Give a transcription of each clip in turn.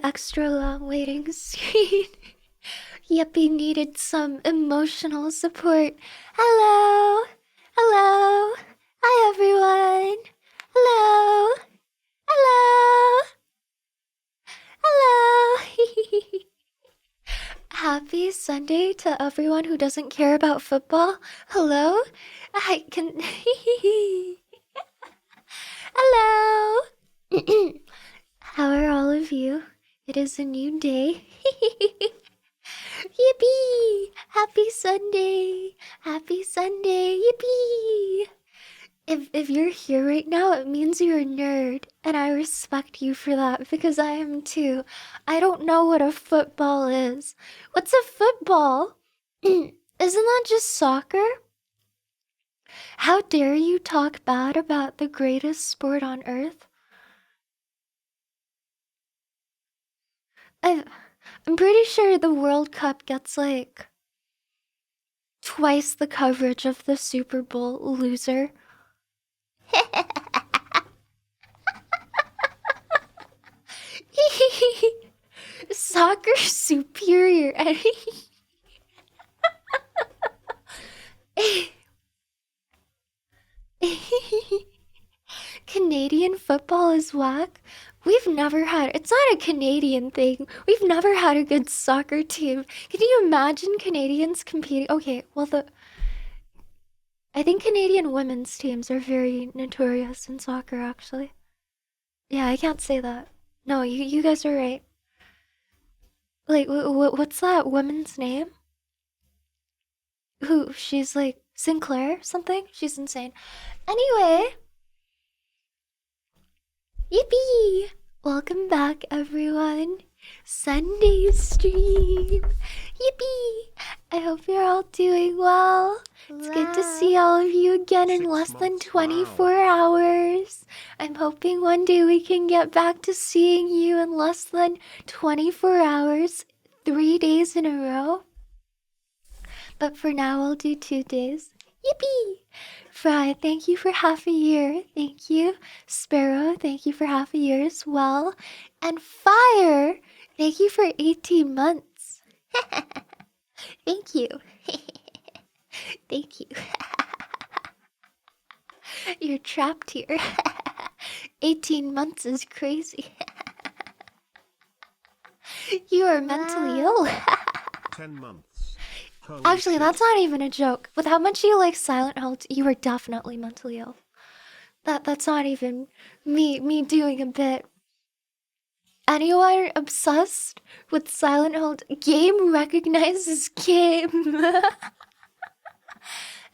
extra long waiting screen. Yippee needed some emotional support. Hello! Hello! Hi, everyone! Hello! Hello! Hello! Happy Sunday to everyone who doesn't care about football. Hello? I can... Hello! How are all of you? It is a new day. Yippee! Happy Sunday! Happy Sunday! Yippee! If you're here right now, it means you're a nerd, and I respect you for that because I am too. I don't know what a football is. What's a football? Isn't that just soccer? How dare you talk bad about the greatest sport on earth? I'm pretty sure the World Cup gets like twice the coverage of the Super Bowl, loser. Soccer superior. Canadian football is whack. We've never had, it's not a Canadian thing. We've never had a good soccer team. Can you imagine Canadians competing? Okay, well, I think Canadian women's teams are very notorious in soccer, actually. Yeah, I can't say that. No, you guys are right. Like, what's that woman's name? Who, she's like Sinclair something? She's insane. Anyway, yippee! Welcome back, everyone. Sunday stream. Yippee! I hope you're all doing well. It's good to see all of you again in less than 24 hours. I'm hoping one day we can get back to seeing you in less than 24 hours, 3 days in a row. But for now, I'll do 2 days. Yippee! Fry, thank you for half a year. Thank you. Sparrow, thank you for half a year as well. And Fire, thank you for 18 months. Thank you. Thank you. You're trapped here. 18 months is crazy. You are mentally ill. 10 months. Holy Actually, shit. that's not even a joke. With how much you like Silent Hill, you are definitely mentally ill. That's not even me doing a bit. Anyone obsessed with Silent Hill? Game recognizes game.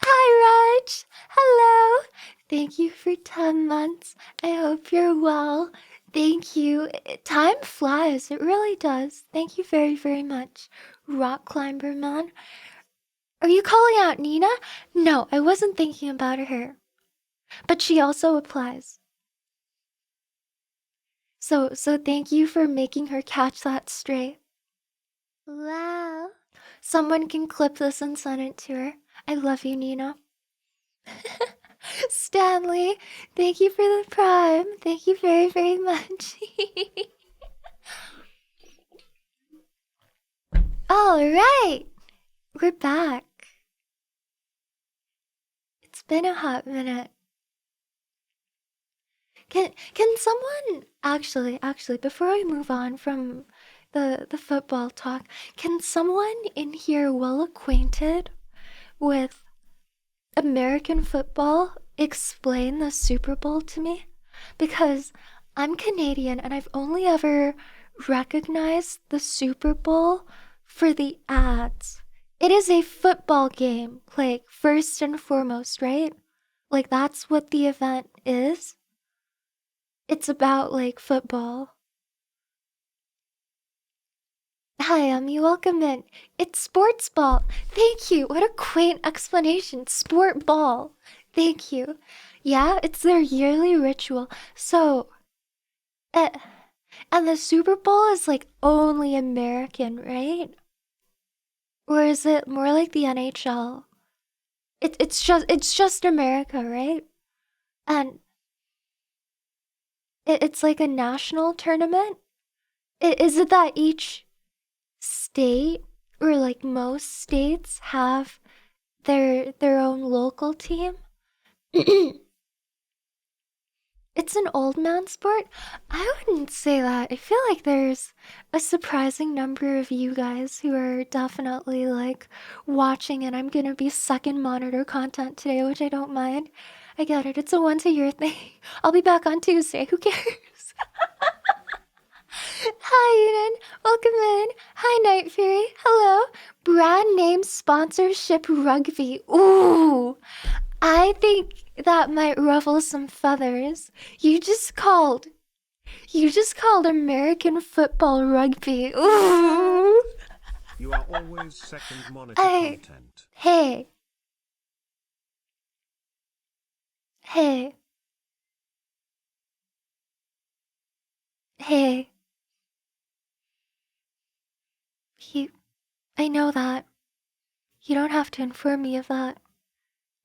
Hi, Raj. Hello. Thank you for 10 months. I hope you're well. Thank you. Time flies. It really does. Thank you very, very much. Rock Climber Man. Are you calling out Nina? No, I wasn't thinking about her. But she also applies. So thank you for making her catch that straight. Wow. Someone can clip this and send it to her. I love you, Nina. Stanley, thank you for the prime. Thank you very, very much. All right. We're back. It's been a hot minute. Can someone actually before we move on from the football talk, can someone in here well acquainted with American football explain the Super Bowl to me? Because I'm Canadian and I've only ever recognized the Super Bowl for the ads. It is a football game, like first and foremost, right? Like that's what the event is. It's about like football. Hi, you welcome in. It's sports ball. Thank you. What a quaint explanation. Sport ball. Thank you. Yeah, it's their yearly ritual. So, and the Super Bowl is like only American, right? Or is it more like the NHL? It's just America, right? And it's like a national tournament. Is it that each state or like most states have their own local team? It's an old man sport? I wouldn't say that. I feel like there's a surprising number of you guys who are definitely like watching, and I'm gonna be second monitor content today, which I don't mind. I get it. It's a once a year thing. I'll be back on Tuesday. Who cares? Hi, Eden. Welcome in. Hi, Night Fury. Hello. Brand name sponsorship rugby. Ooh. I think that might ruffle some feathers. You just called American football rugby. Ooh. You are always second monitor content. Hey. Hey. Hey. I know that. You don't have to inform me of that.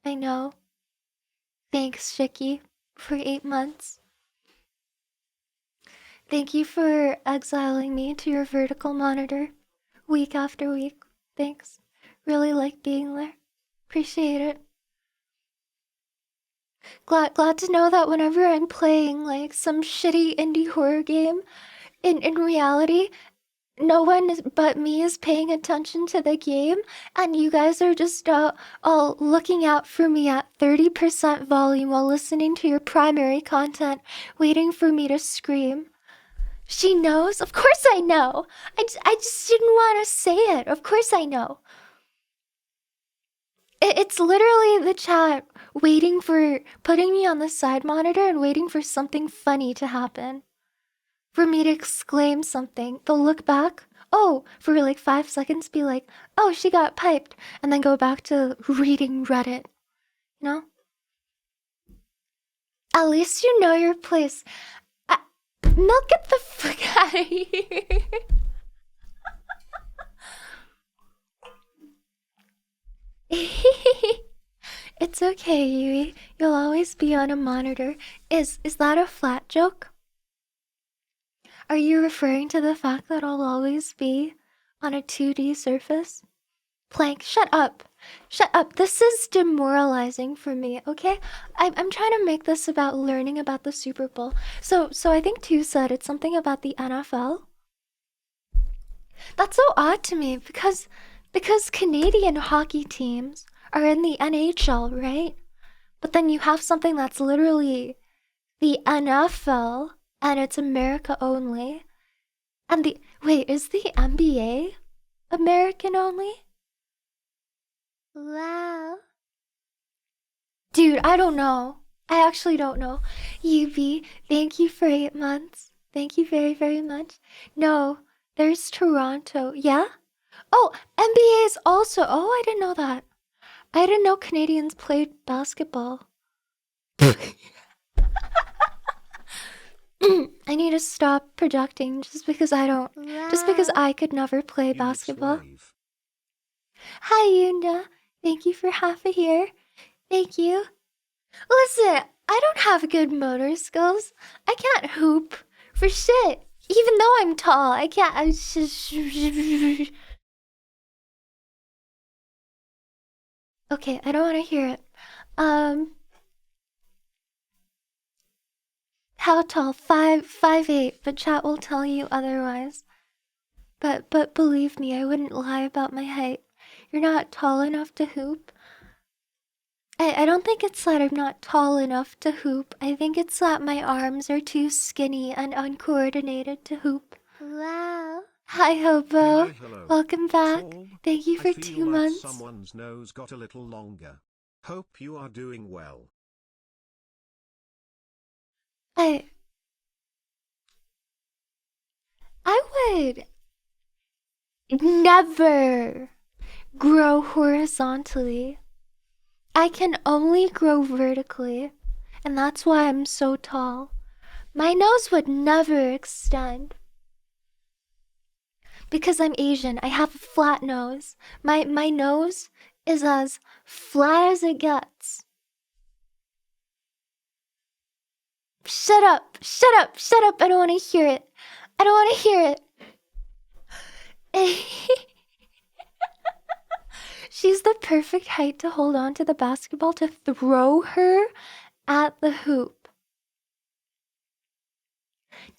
I know. Thanks, Shiki, for 8 months. Thank you for exiling me to your vertical monitor week after week. Thanks. Really like being there. Appreciate it. Glad to know that whenever I'm playing like some shitty indie horror game, in reality, no one but me is paying attention to the game, and you guys are just all looking out for me at 30% volume while listening to your primary content, waiting for me to scream. She knows? Of course I know. I just didn't want to say it. Of course I know. It's literally the chat waiting for putting me on the side monitor and waiting for something funny to happen. For me to exclaim something. They'll look back. Oh, for like 5 seconds, be like, oh, she got piped. And then go back to reading Reddit. You know? At least you know your place. Milk, get the fuck out of here. It's okay, Yui. You'll always be on a monitor. Is that a flat joke? Are you referring to the fact that I'll always be on a 2D surface? Plank, shut up. Shut up. This is demoralizing for me, okay? I'm trying to make this about learning about the Super Bowl. So I think Tu said it's something about the NFL. That's so odd to me because Canadian hockey teams are in the NHL, right? But then you have something that's literally the NFL and it's America only. And wait, is the NBA American only? Wow. Dude, I don't know. I actually don't know. UB, thank you for 8 months. Thank you very, very much. No, there's Toronto. Yeah? Oh, NBA is also. Oh, I didn't know that. I didn't know Canadians played basketball. I need to stop projecting just because I don't. Just because I could never play basketball. Hi, Yunda. Thank you for half a year. Thank you. Listen, I don't have good motor skills. I can't hoop for shit. Even though I'm tall, I can't. Okay, I don't want to hear it. How tall? 5'8", but chat will tell you otherwise. But believe me, I wouldn't lie about my height. You're not tall enough to hoop. I don't think it's that I'm not tall enough to hoop. I think it's that my arms are too skinny and uncoordinated to hoop. Wow. Hi, Hobo. Hello. Welcome back. Tall, Thank you for I 2 feel months. Like someone's nose got a little longer. Hope you are doing well. I would never grow horizontally. I can only grow vertically, and that's why I'm so tall. My nose would never extend. Because I'm Asian, I have a flat nose. My nose is as flat as it gets. Shut up, shut up, shut up, I don't want to hear it. I don't want to hear it. She's the perfect height to hold on to the basketball to throw her at the hoop.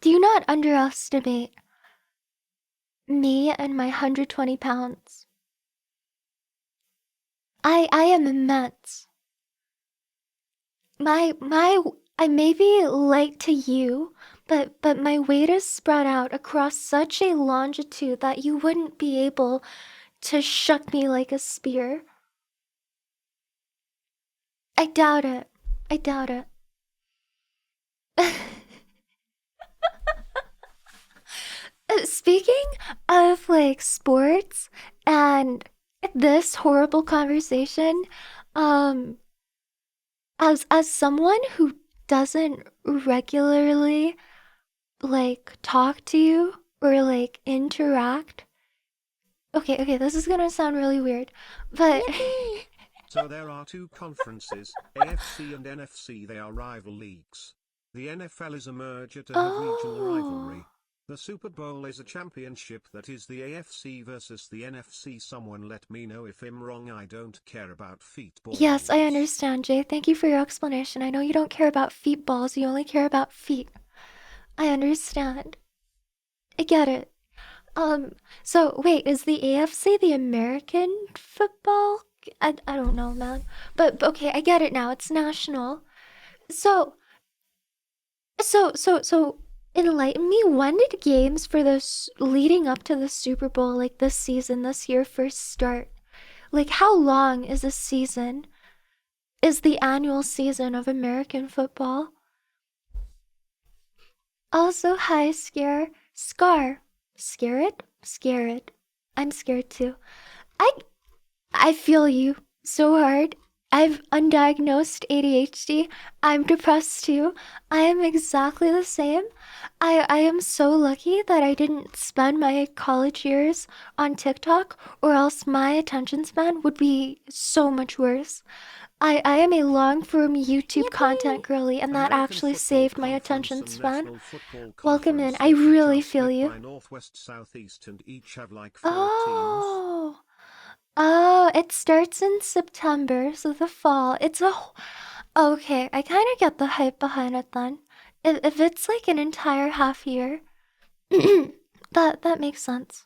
Do not underestimate me and my 120 pounds. I am immense. I may be light to you, but my weight is spread out across such a longitude that you wouldn't be able to shuck me like a spear. I doubt it. I doubt it. Speaking of like sports and this horrible conversation, um, as someone who doesn't regularly like talk to you or like interact. Okay, this is gonna sound really weird, but So there are two conferences, AFC and NFC. They are rival leagues. The NFL is a merger to have regional rivalry. oh, The Super Bowl is a championship that is the AFC versus the NFC. Someone let me know if I'm wrong. I don't care about feetballs. yes, I understand, Jay. Thank you for your explanation. I know you don't care about feet balls, you only care about feet. I understand. I get it. So wait, is the AFC the American football? I don't know, man. But okay, I get it now. It's national. So so enlighten me. When did games for this leading up to the Super Bowl, like this season, this year, first start? Like, how long is a season? Is the annual season of American football? Also, hi, Scar. Scared? Scared. I'm scared too. I I feel you so hard. I've undiagnosed ADHD. I'm depressed too. I am exactly the same. I am so lucky that I didn't spend my college years on TikTok, or else my attention span would be so much worse. I am a long form YouTube content girly, and that American actually Football saved my Conference attention and span. National Football Welcome in. Conference. I They each really are feel split you. by Northwest, Southeast, and each have like 4 teams. Oh. Oh, it starts in September, so the fall. Okay, I kind of get the hype behind it then. If it's like an entire half year, that makes sense.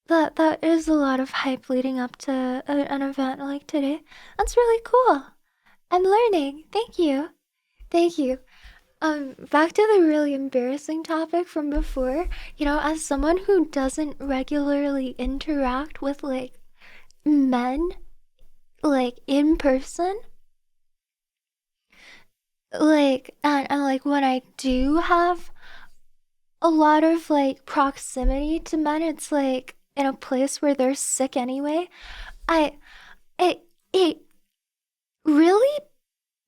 That is a lot of hype leading up to an event like today. That's really cool. I'm learning. Thank you. Thank you. Back to the really embarrassing topic from before. As someone who doesn't regularly interact with like men, like in person, like and like when I do have a lot of like proximity to men, it's like in a place where they're sick anyway. I it it really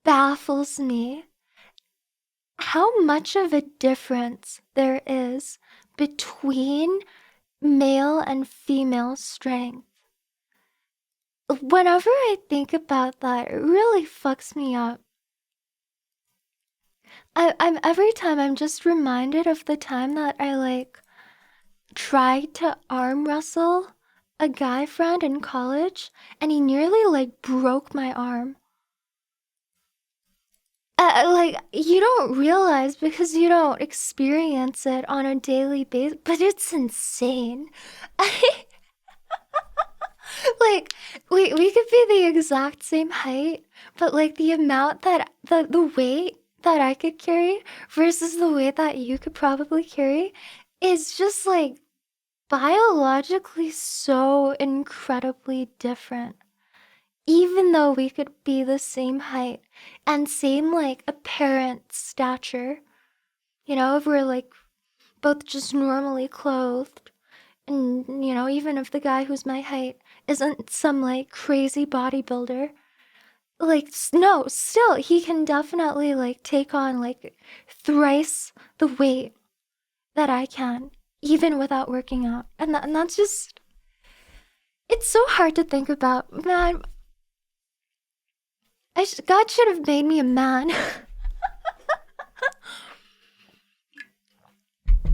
baffles me how much of a difference there is between male and female strength. Whenever I think about that, it really fucks me up. I'm every time I'm just reminded of the time that I like tried to arm wrestle a guy friend in college, and he nearly like broke my arm. Like, you don't realize because you don't experience it on a daily basis, but it's insane. Like, we could be the exact same height, but like the amount that the weight that I could carry versus the weight that you could probably carry is just like biologically so incredibly different. Even though we could be the same height and same like apparent stature, if we're like both just normally clothed, and even if the guy who's my height isn't some like crazy bodybuilder, like no, still he can definitely like take on like thrice the weight that I can, even without working out. And that's just, it's so hard to think about. Man, God should have made me a man.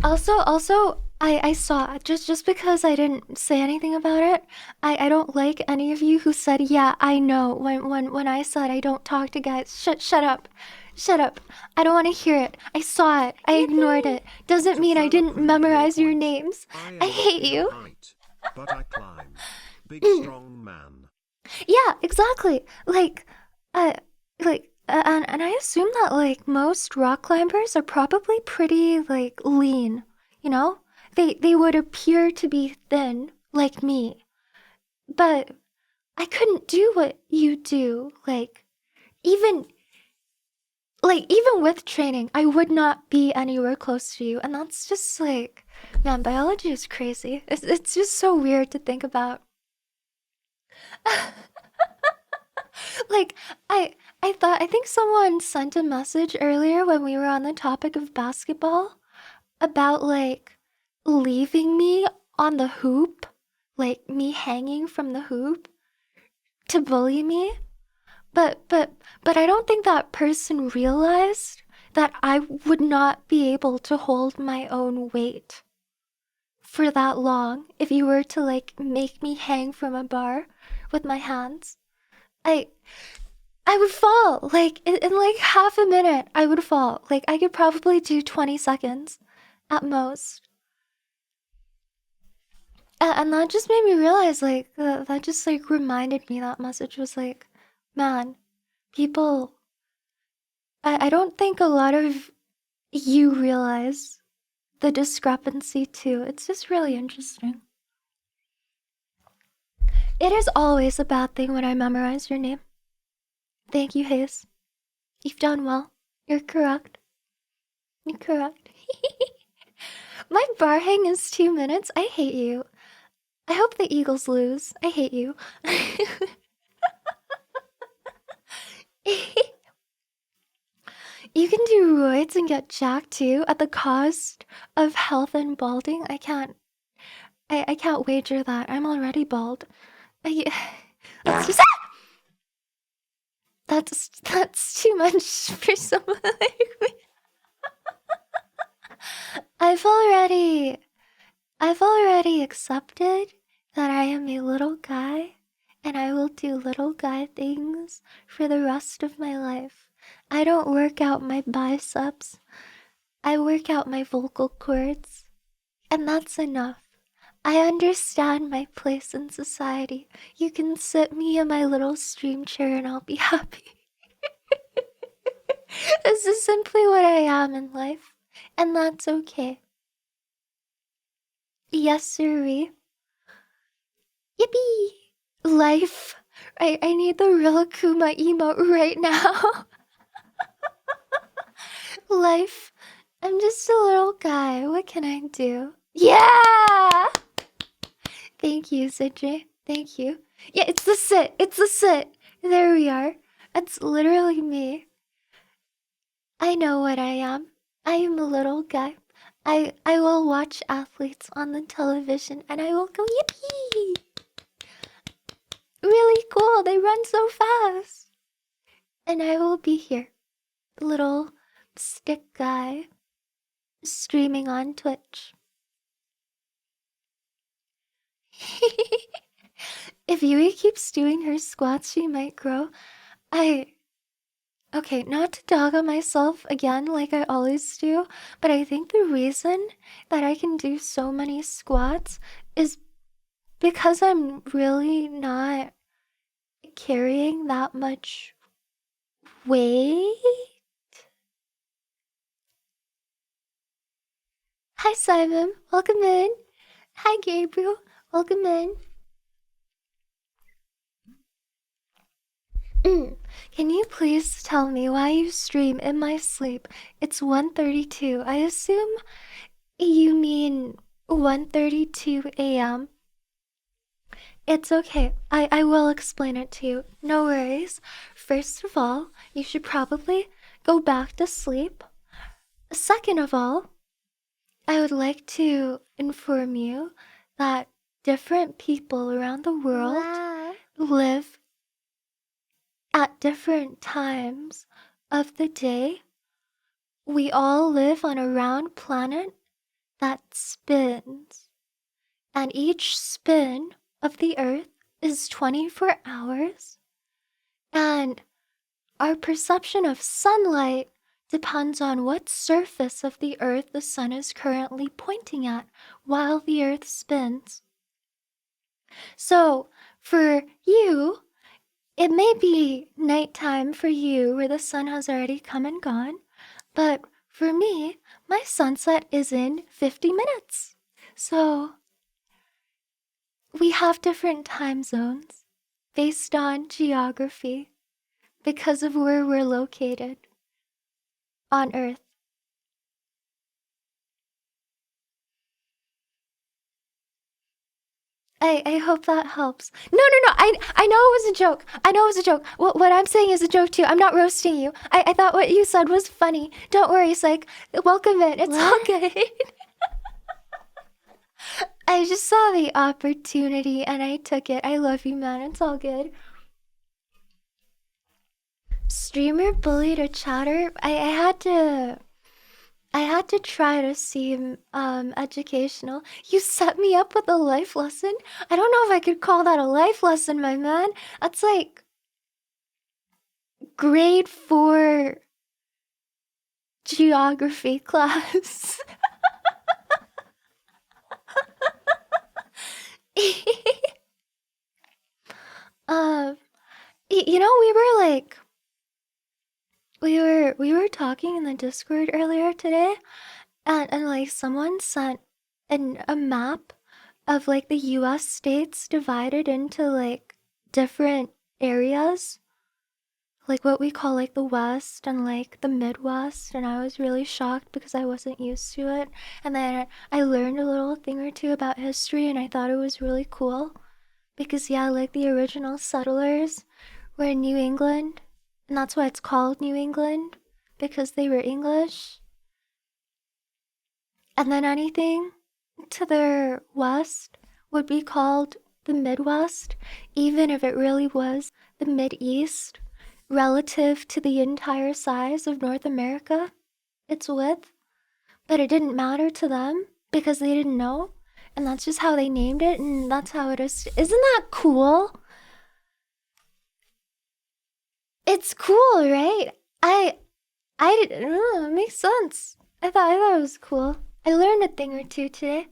Also, I saw just because I didn't say anything about it. I don't like any of you who said, yeah, I know when I said I don't talk to guys. Shut up. Shut up. I don't want to hear it. I saw it. I ignored it. Doesn't To mean I further didn't prove your memorize your point, names. I I am not hate your you. height, but I climb. Big strong man. Yeah, exactly. Uh, and I assume that like most rock climbers are probably pretty like lean. You know, they would appear to be thin like me, but I couldn't do what you do. Even even with training, I would not be anywhere close to you, and that's just like, man, biology is crazy. It's just so weird to think about. Like I I think someone sent a message earlier when we were on the topic of basketball about like leaving me on the hoop, like me hanging from the hoop to bully me. But I don't think that person realized that I would not be able to hold my own weight for that long if you were to like make me hang from a bar with my hands. I I would fall. Like in like half a minute, I would fall. Like I could probably do 20 seconds at most. And that just made me realize like that just like reminded me that message was like, man, people I don't think a lot of you realize the discrepancy too. It's just really interesting. It is always a bad thing when I memorize your name. Thank you, Hayes. You've done well. You're correct. You're correct. My bar hang is 2 minutes. I hate you. I hope the Eagles lose. I hate you. You can do roids and get jacked too at the cost of health and balding. I can't wager that. I'm already bald. I, that's just that's too much for someone like me. I've already I've already accepted that I am a little guy and I will do little guy things for the rest of my life. I don't work out my biceps. I work out my vocal cords, and that's enough. I understand my place in society. You can sit me in my little stream chair and I'll be happy. This is simply what I am in life, and that's okay. Yes, sirree. Yippee! Life. I need the real Kuma emote right now. Life. I'm just a little guy. What can I do? Yeah! Thank you, Sidri. Thank you. Yeah, it's the sit. It's the sit. There we are. That's literally me. I know what I am. I am a little guy. I will watch athletes on the television and I will go yippee. Really cool. They run so fast. And I will be here, little stick guy, streaming on Twitch. If Yui keeps doing her squats, she might grow. Okay, not to dog on myself again like I always do, but I think the reason that I can do so many squats is because I'm really not carrying that much weight. Hi, Simon. Welcome in. Hi, Gabriel. Welcome in. Can you please tell me why you stream in my sleep? It's 1:32. I assume you mean 1:32 a.m. It's okay. I will explain it to you. No worries. First of all, you should probably go back to sleep. Second of all, I would like to inform you that different people around the world live at different times of the day. We all live on a round planet that spins. And each spin of the Earth is 24 hours. And our perception of sunlight depends on what surface of the Earth the sun is currently pointing at while the Earth spins. So, for you, it may be nighttime for you where the sun has already come and gone, but for me, my sunset is in 50 minutes. So, we have different time zones based on geography because of where we're located on Earth. I hope that helps. No. I know it was a joke. I know it was a joke. What I'm saying is a joke too. I'm not roasting you. I thought what you said was funny. Don't worry, Psych. Welcome in. It's all good. I just saw the opportunity and I took it. I love you, man. It's all good. Streamer bullied a chatter. I had to try to seem educational. You set me up with a life lesson? I don't know if I could call that a life lesson, my man. That's like grade 4 geography class. You know, we were talking in the Discord earlier today, and like someone sent a map of like the US states divided into like different areas, like what we call like the West and like the Midwest, and I was really shocked because I wasn't used to it. And then I learned a little thing or two about history and I thought it was really cool because yeah, like the original settlers were in New England, and that's why it's called New England, because they were English. And then anything to their west would be called the Midwest, even if it really was the Mideast, relative to the entire size of North America, its width. But it didn't matter to them because they didn't know, and that's just how they named it, and that's how it is. Isn't that cool? It's cool, right? I didn't. It makes sense. I thought it was cool. I learned a thing or two today.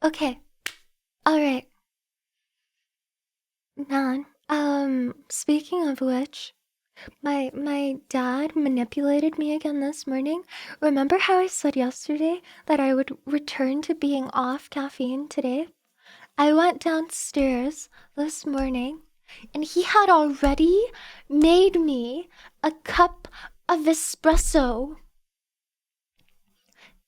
Okay. All right. Man. Speaking of which, my dad manipulated me again this morning. Remember how I said yesterday that I would return to being off caffeine today? I went downstairs this morning and he had already made me a cup of espresso.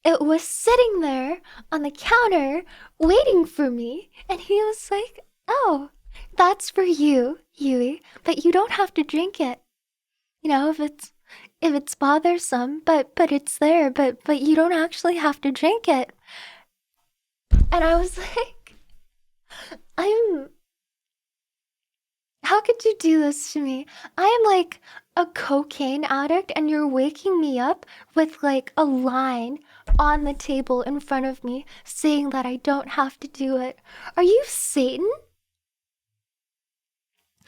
It was sitting there on the counter waiting for me, and he was like, "Oh, that's for you, Yui, but you don't have to drink it. You know, if it's bothersome, but it's there, but you don't actually have to drink it." And I was like, how could you do this to me? I am like a cocaine addict and you're waking me up with like a line on the table in front of me saying that I don't have to do it. Are you Satan?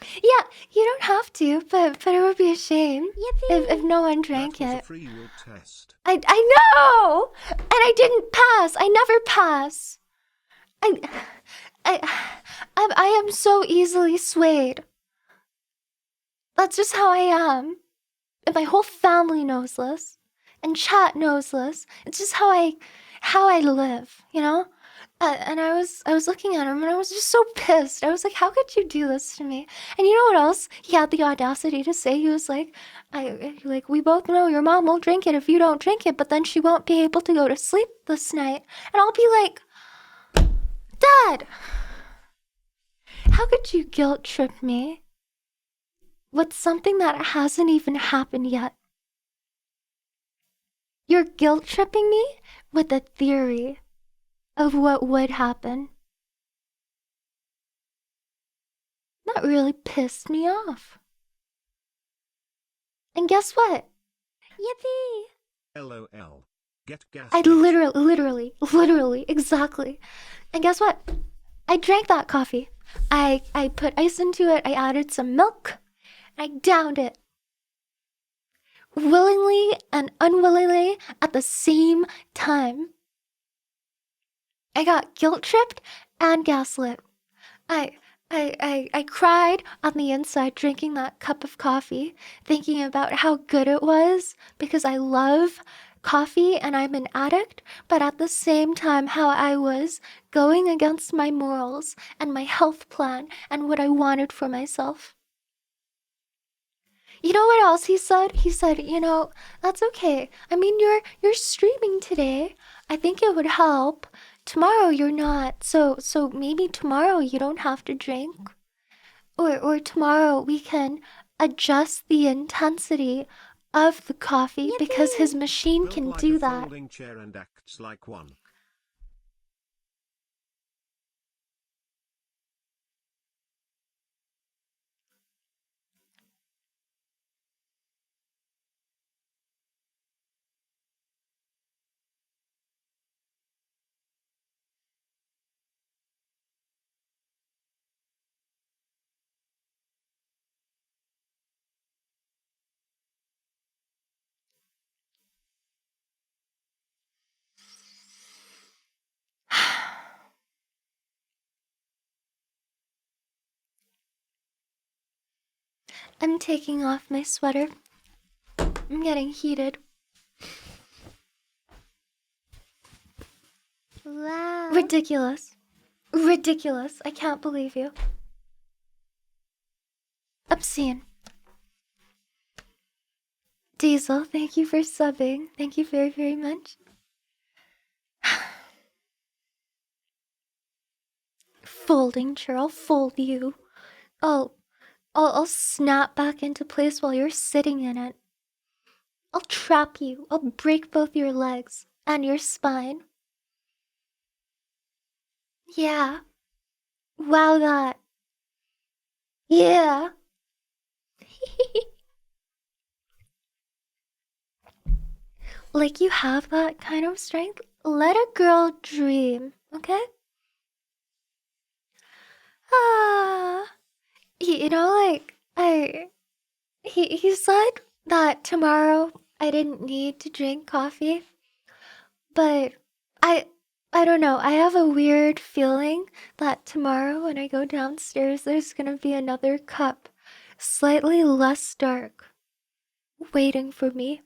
Yeah, you don't have to, but it would be a shame if no one drank that was it. a free will test. I know! And I didn't pass. I never pass. I am so easily swayed. That's just how I am. And my whole family knows this. And chat knows this. It's just how I live, you know? And I was looking at him and I was just so pissed. I was like, how could you do this to me? And you know what else he had the audacity to say? He was like, we both know your mom will drink it if you don't drink it, but then she won't be able to go to sleep this night. And I'll be like, Dad, how could you guilt trip me with something that hasn't even happened yet? You're guilt tripping me with a theory of what would happen. That really pissed me off. And guess what? Yippee! LOL. Get gas. I literally, exactly. And guess what? I drank that coffee. I put ice into it, I added some milk, and I downed it. Willingly and unwillingly at the same time. I got guilt tripped and gaslit. I cried on the inside drinking that cup of coffee, thinking about how good it was because I love coffee and I'm an addict, but at the same time how I was going against my morals and my health plan and what I wanted for myself. You know what else he said? He said, that's okay. I mean, you're streaming today. I think it would help. Tomorrow you're not. So maybe tomorrow you don't have to drink. Or tomorrow we can adjust the intensity of the coffee because his machine Built can like do a that. folding chair and acts like one. I'm taking off my sweater. I'm getting heated. Wow. Ridiculous. Ridiculous. I can't believe you. Obscene. Diesel, thank you for subbing. Thank you very, very much. Folding chair, I'll fold you. I'll snap back into place while you're sitting in it. I'll trap you. I'll break both your legs and your spine. Yeah. Wow, that. Yeah. Like you have that kind of strength? Let a girl dream, okay? Ah. He said that tomorrow I didn't need to drink coffee, but I don't know. I have a weird feeling that tomorrow when I go downstairs there's gonna be another cup, slightly less dark, waiting for me.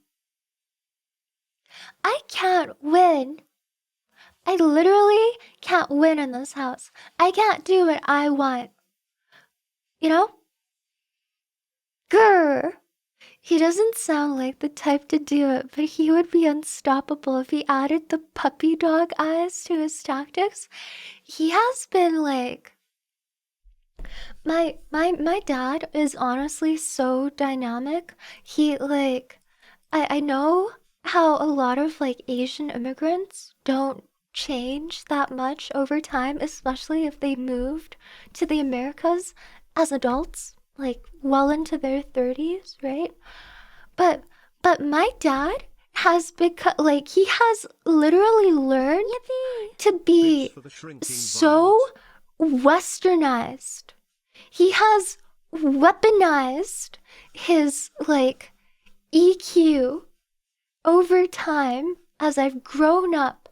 I can't win. I literally can't win in this house. I can't do what I want. You know? Grr. He doesn't sound like the type to do it, but he would be unstoppable if he added the puppy dog eyes to his tactics. He has been like my dad is honestly so dynamic. He like I know how a lot of like Asian immigrants don't change that much over time, especially if they moved to the Americas as adults, like well into their 30s, right? But my dad has become like he has literally learned to be For the shrinking so westernized. He has weaponized his like EQ over time as I've grown up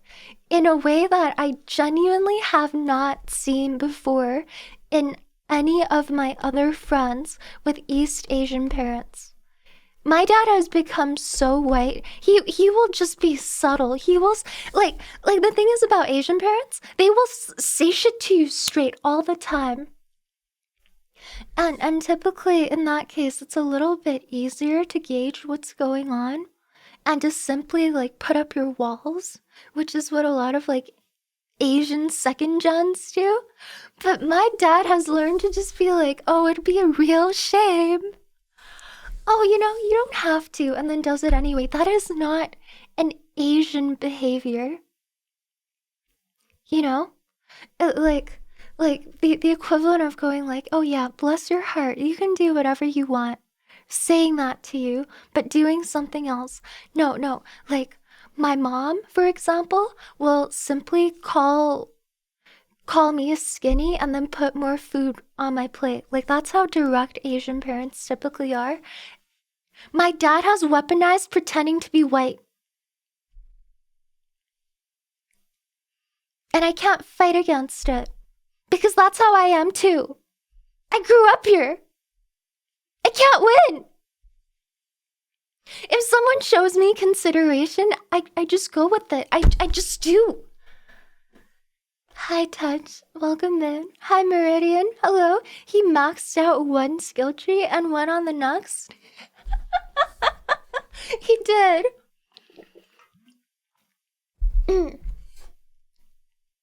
in a way that I genuinely have not seen before in any of my other friends with East Asian parents. My dad has become so white. He will just be subtle. He will like the thing is about Asian parents, they will say shit to you straight all the time. And typically in that case it's a little bit easier to gauge what's going on and to simply like put up your walls, which is what a lot of like Asian second gens do. But my dad has learned to just be like, oh, it'd be a real shame. Oh, you don't have to, and then does it anyway. That is not an Asian behavior. You know? Like the equivalent of going like, oh yeah, bless your heart, you can do whatever you want. saying that to you, but doing something else. No. Like, my mom, for example, will simply call me skinny and then put more food on my plate. Like, that's how direct Asian parents typically are. My dad has weaponized pretending to be white. And I can't fight against it. Because that's how I am too. I grew up here. I can't win. If someone shows me consideration, I just go with it. I just do. Hi, Touch. Welcome in. Hi, Meridian. Hello. He maxed out one skill tree and went on the next. He did.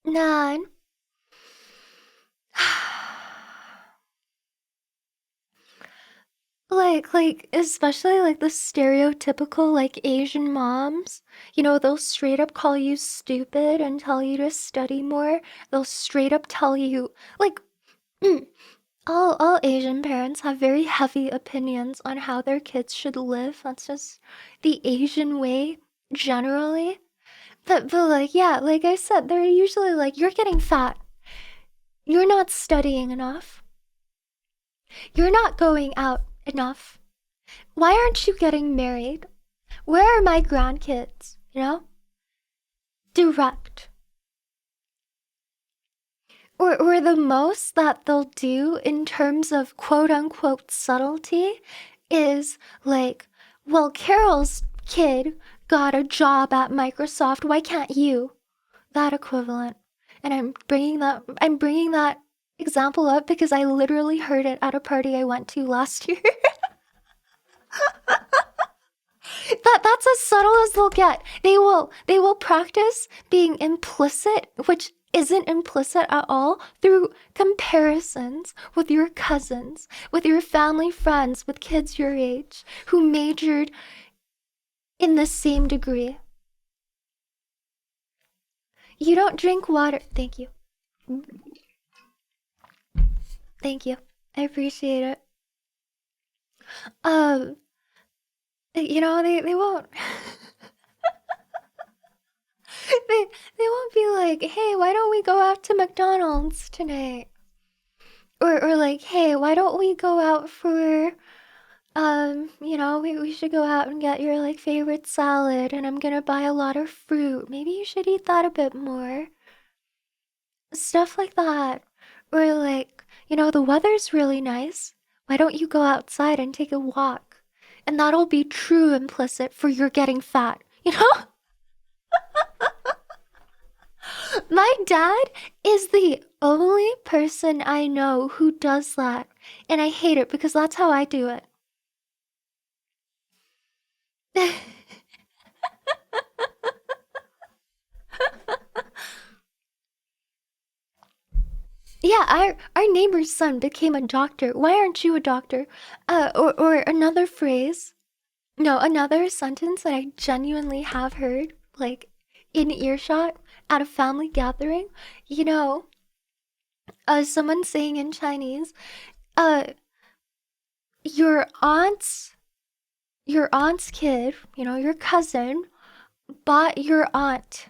Nan. Like, especially like the stereotypical like Asian moms, you know, they'll straight up call you stupid and tell you to study more. They'll straight up tell you, like, all Asian parents have very heavy opinions on how their kids should live. That's just the Asian way generally. But like, yeah, like I said, they're usually like, you're getting fat. You're not studying enough. You're not going out enough. Why aren't you getting married? Where are my grandkids? You know? Direct. Or the most that they'll do in terms of quote unquote subtlety is like, well, Carol's kid got a job at Microsoft. Why can't you? That equivalent. And I'm bringing that example up because I literally heard it at a party I went to last year. That's as subtle as they'll get. They will practice being implicit, which isn't implicit at all, through comparisons with your cousins, with your family friends, with kids your age who majored in the same degree. You don't drink water. Thank you. Thank you. I appreciate it. You know, they won't they won't be like, hey, why don't we go out to McDonald's tonight? Or like, hey, why don't we go out for you know, we should go out and get your like favorite salad and I'm gonna buy a lot of fruit. Maybe you should eat that a bit more. Stuff like that. Or like, you know, the weather's really nice. Why don't you go outside and take a walk? And that'll be true implicit for you're getting fat, you know? My dad is the only person I know who does that. And I hate it because that's how I do it. Yeah, our neighbor's son became a doctor. Why aren't you a doctor? Or another phrase. No, another sentence that I genuinely have heard, like in earshot at a family gathering. You know, someone saying in Chinese, uh, your aunt's kid, you know, your cousin, bought your aunt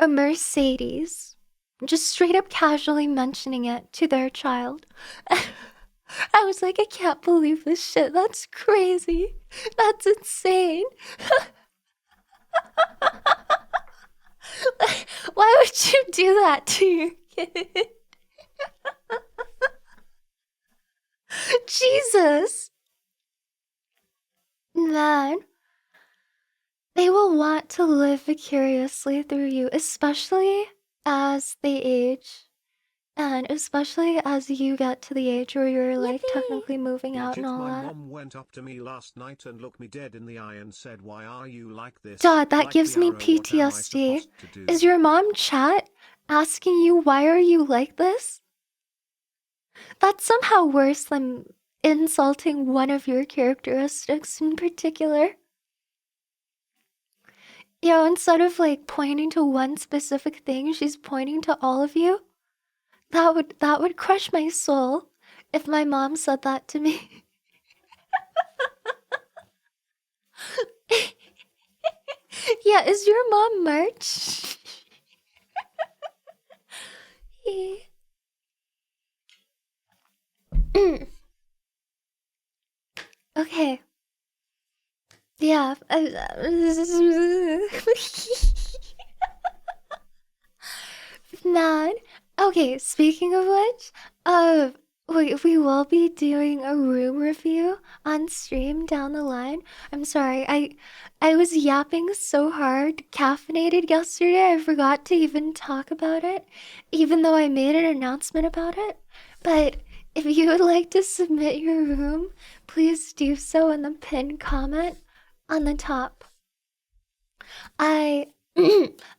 a Mercedes. Just straight up casually mentioning it to their child. I was like, I can't believe this shit. That's crazy. That's insane. Why would you do that to your kid? Jesus. Man, they will want to live vicariously through you, especially as they age. And especially as you get to the age where you're like technically moving out and all My that. mom went up to me last night and looked me dead in the eye and said, "Why are you like this?" Dad, that like gives me PTSD. Is your mom chat asking you why are you like this? That's somehow worse than insulting one of your characteristics in particular. You know, instead of like pointing to one specific thing, she's pointing to all of you. That would crush my soul if my mom said that to me. Yeah, is your mom March? Okay. Yeah. Man. Okay, speaking of which, we will be doing a room review on stream down the line. I'm sorry, I was yapping so hard, caffeinated yesterday, I forgot to even talk about it, even though I made an announcement about it. But if you would like to submit your room, please do so in the pinned comment on the top. I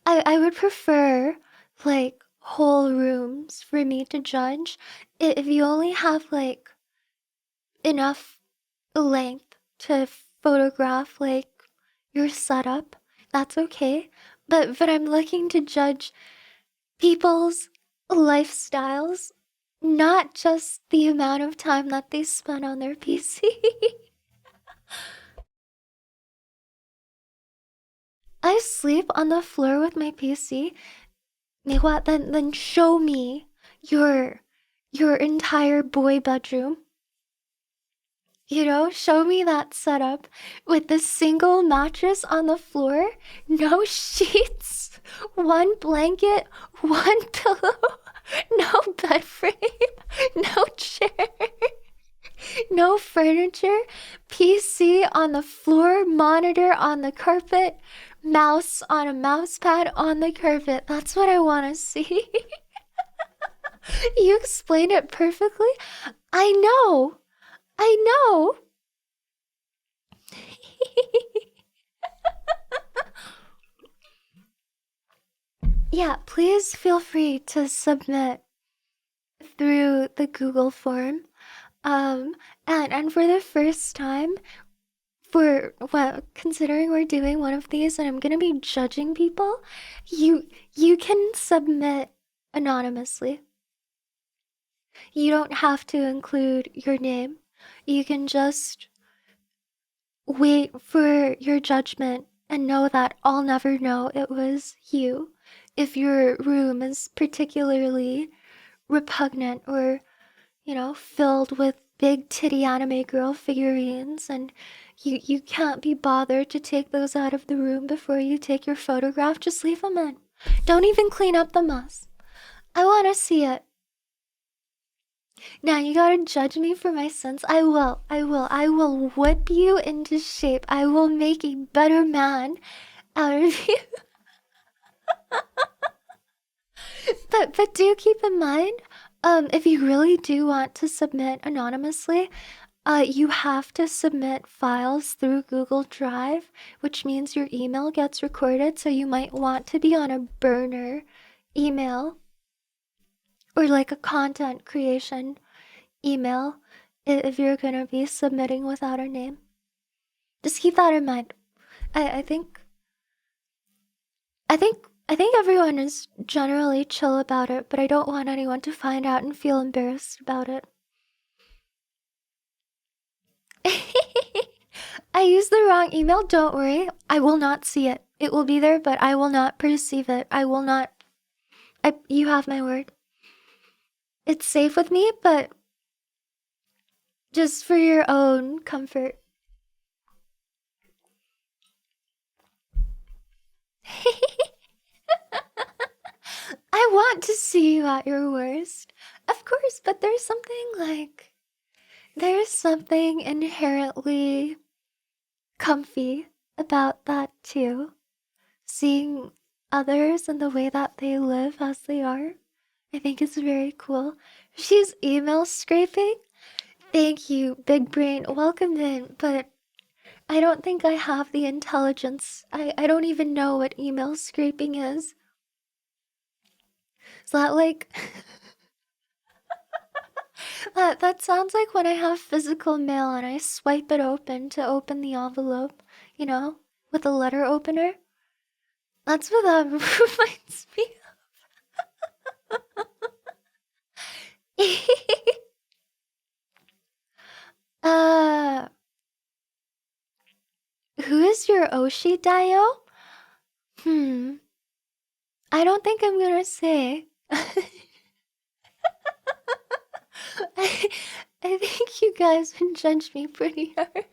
I would prefer like whole rooms for me to judge. If you only have like enough length to photograph like your setup, that's okay. But I'm looking to judge people's lifestyles, not just the amount of time that they spend on their PC. I sleep on the floor with my PC. Then show me your your entire boy bedroom. You know, show me that setup with the single mattress on the floor, no sheets, one blanket, one pillow, no bed frame, no chair, no furniture, PC on the floor, monitor on the carpet, mouse on a mouse pad on the carpet. That's what I want to see. You explained it perfectly. I know. I know. Yeah, please feel free to submit through the Google form. Um, and for the first time, for well, considering we're doing one of these and I'm gonna be judging people, you can submit anonymously. You don't have to include your name. You can just wait for your judgment and know that I'll never know it was you if your room is particularly repugnant or, you know, filled with big titty anime girl figurines and you can't be bothered to take those out of the room before you take your photograph. Just leave them in. Don't even clean up the mess. I want to see it. Now you gotta judge me for my sins. I will whip you into shape. I will make a better man out of you. But do keep in mind, if you really do want to submit anonymously, you have to submit files through Google Drive, which means your email gets recorded. So you might want to be on a burner email or like a content creation email if you're gonna be submitting without a name. Just keep that in mind. I think I think everyone is generally chill about it, but I don't want anyone to find out and feel embarrassed about it. I used the wrong email. Don't worry. I will not see it. It will be there, but I will not perceive it. I will not. You have my word. It's safe with me, but just for your own comfort. I want to see you at your worst. Of course, but there's something inherently comfy about that too. Seeing others and the way that they live as they are, I think is very cool. She's email scraping. Thank you, big brain. Welcome in, but I don't think I have the intelligence. I don't even know what email scraping is. Is that like that sounds like when I have physical mail and I swipe it open to open the envelope, you know, with a letter opener? That's what that reminds me of. uh, who is your Oshi Dio? I don't think I'm gonna say. I, I think you guys would judge me pretty hard.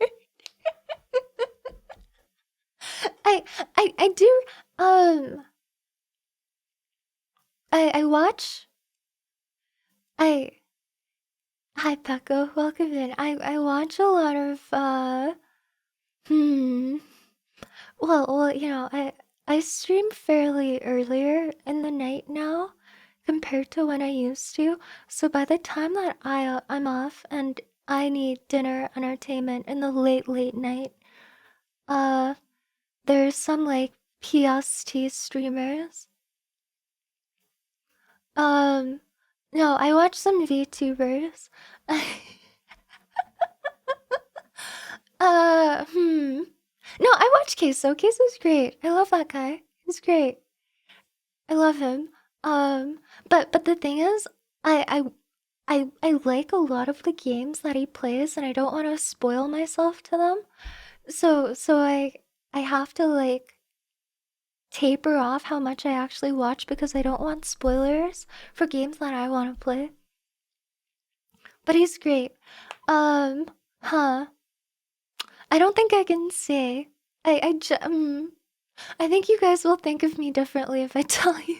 I do, um, I watch, I, hi Pekko, welcome in. I watch a lot of, hmm, well, I stream fairly earlier in the night now compared to when I used to. So by the time that I'm off and I need dinner entertainment in the late night, uh, there's some like PST streamers. Um, no, I watch some VTubers. uh, hmm. No, I watch Queso. Queso's great. I love that guy. He's great. I love him. Um, but the thing is, I like a lot of the games that he plays, and I don't want to spoil myself to them. So I have to like taper off how much I actually watch because I don't want spoilers for games that I want to play. But he's great. Um, huh. I don't think I can say. I think you guys will think of me differently if I tell you.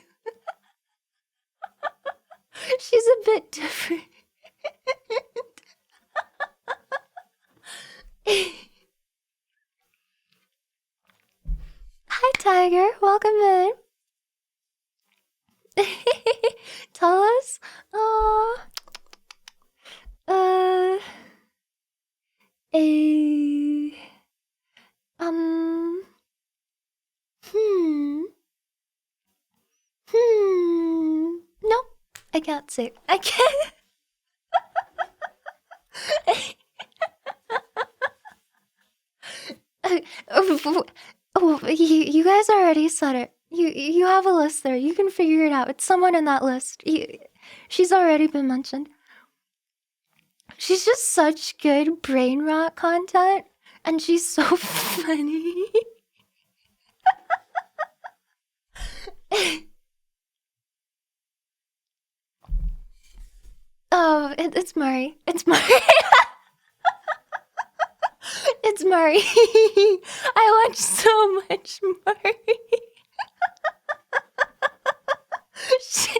She's a bit different. Hi, Tiger. Welcome in. Tell us. Uh, a, um, hmm, no, I can't say. I can't. Oh, you guys already said it. You have a list there. You can figure it out. It's someone in that list. She's already been mentioned. She's just such good brain rot content, and she's so funny. Oh, it's Mari. It's Mari. It's Mari. I watch so much Mari. She,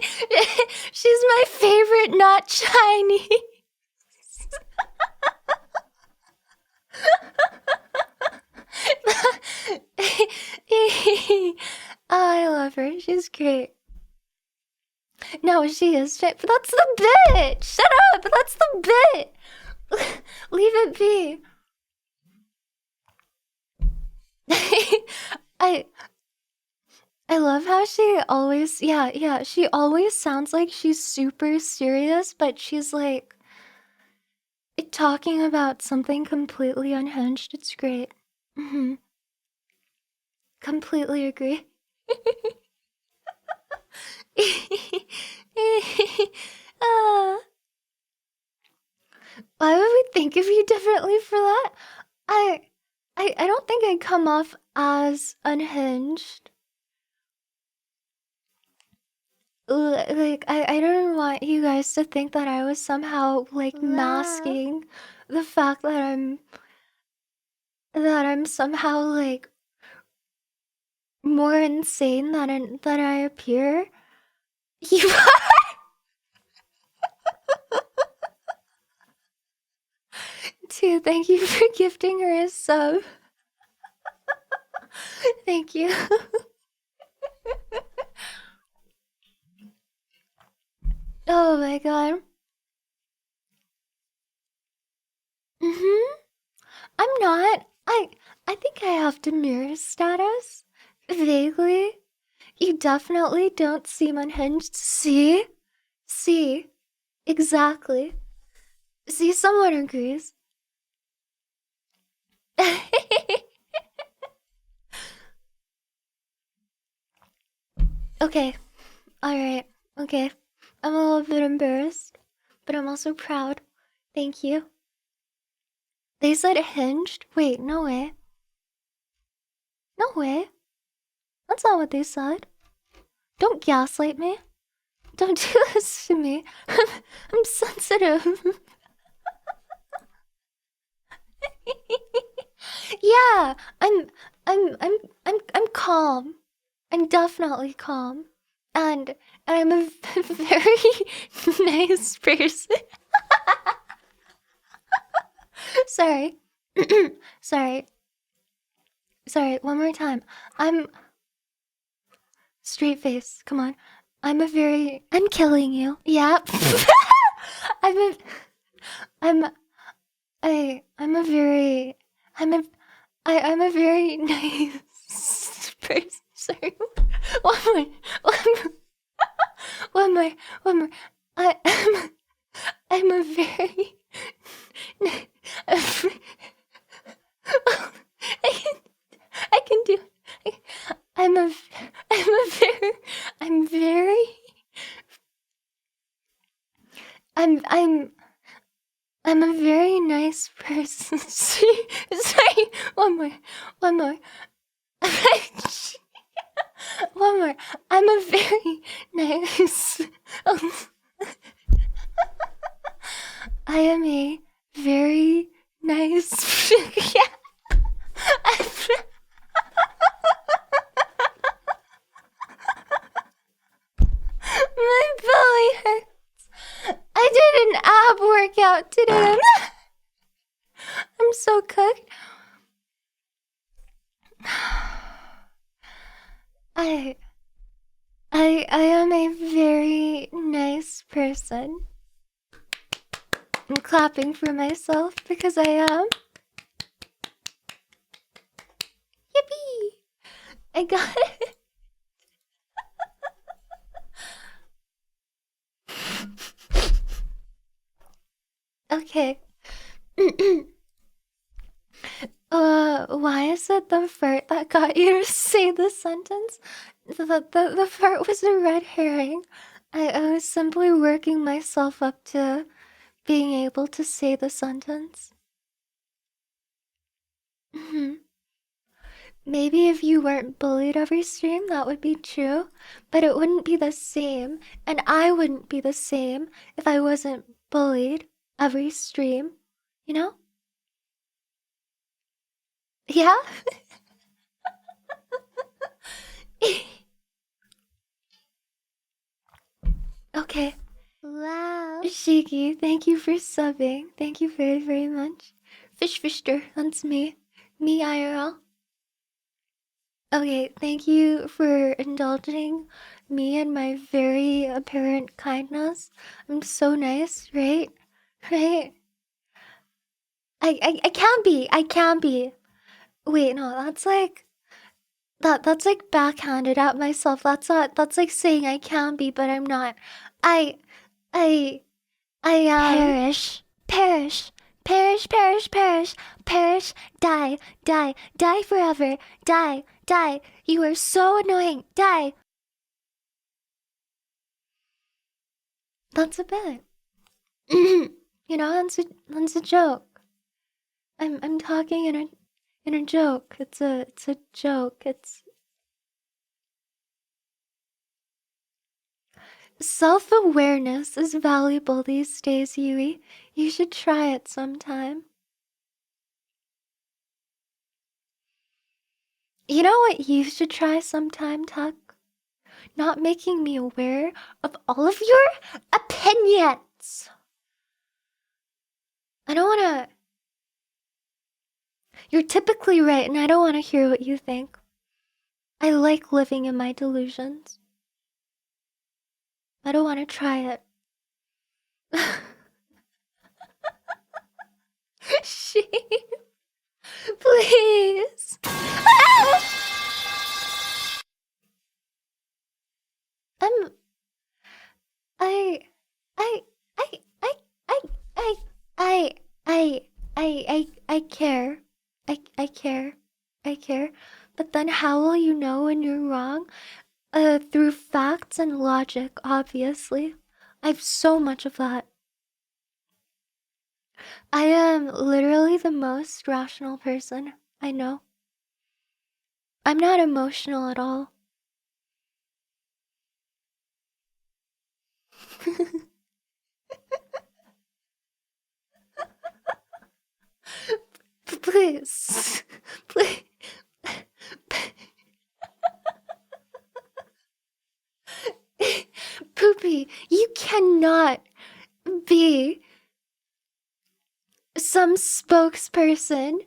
she's my favorite, not Chinese. I love her. She's great. No, she is. But that's the bit. Shut up. That's the bit. Leave it be. I I love how she always she always sounds like she's super serious, but she's like talking about something completely unhinged. It's great. Hmm. Completely agree. uh, why would we think of you differently for that? I I don't think I come off as unhinged. Like I don't want you guys to think that I was somehow like masking the fact that I'm somehow like more insane than I appear. You too. Thank you for gifting her a sub. Thank you. Oh my god. Mhm. I'm not. I think I have demure status. Vaguely. You definitely don't seem unhinged. See? See? Exactly. See, someone agrees. Okay. Alright. Okay. I'm a little bit embarrassed, but I'm also proud. Thank you. They said hinged? Wait, no way. No way. That's not what they said. Don't gaslight me. Don't do this to me. I'm sensitive. Yeah, I'm calm. I'm definitely calm. And I'm a very nice person. Sorry. Sorry. Sorry, one more time. I'm straight face. Come on. I'm killing you. Yeah. I'm a I'm I'm a very I'm a very nice person. Sorry. One more. One more. One more. I'm a very I can do I'm a very I'm very I'm I'm a very nice person. Sorry, one more. One more. One more. I'm a very nice. I am a very nice. Yeah. My belly hurts. I did an ab workout today. I'm so cooked. I am a very nice person. I'm clapping for myself because I am. Yippee! I got it. Okay. Why is it the fart that got you to say the sentence? The fart was a red herring. I was simply working myself up to being able to say the sentence. Maybe if you weren't bullied every stream, that would be true, but it wouldn't be the same, and I wouldn't be the same if I wasn't bullied every stream, you know? Yeah? Okay. Wow. Shiki, thank you for subbing. Thank you very, very much. Fishfister, that's me. Me IRL. Okay, thank you for indulging me and my very apparent kindness. I'm so nice, right? Right? I can be. I can be. Wait, no, that's like that's like backhanded at myself. That's like saying I can be, but I'm not. I I I am perish, perish, perish, perish, perish, die, die, die forever, die, die. You are so annoying, die. That's a bit. You know, that's a joke. I'm talking in a joke. It's a joke. It's self-awareness is valuable these days, Yui. You should try it sometime. You know what you should try sometime, Tuck? Not making me aware of all of your opinions. I don't wanna. You're typically right, and I don't wanna hear what you think. I like living in my delusions. I don't wanna try it. She. Please. I'm. I. I. I. I. I. I. I. I care. I care. I care. But then how will you know when you're wrong? Through facts and logic, obviously. I have so much of that. I am literally the most rational person I know. I'm not emotional at all. Please. Please. Poopy, you cannot be some spokesperson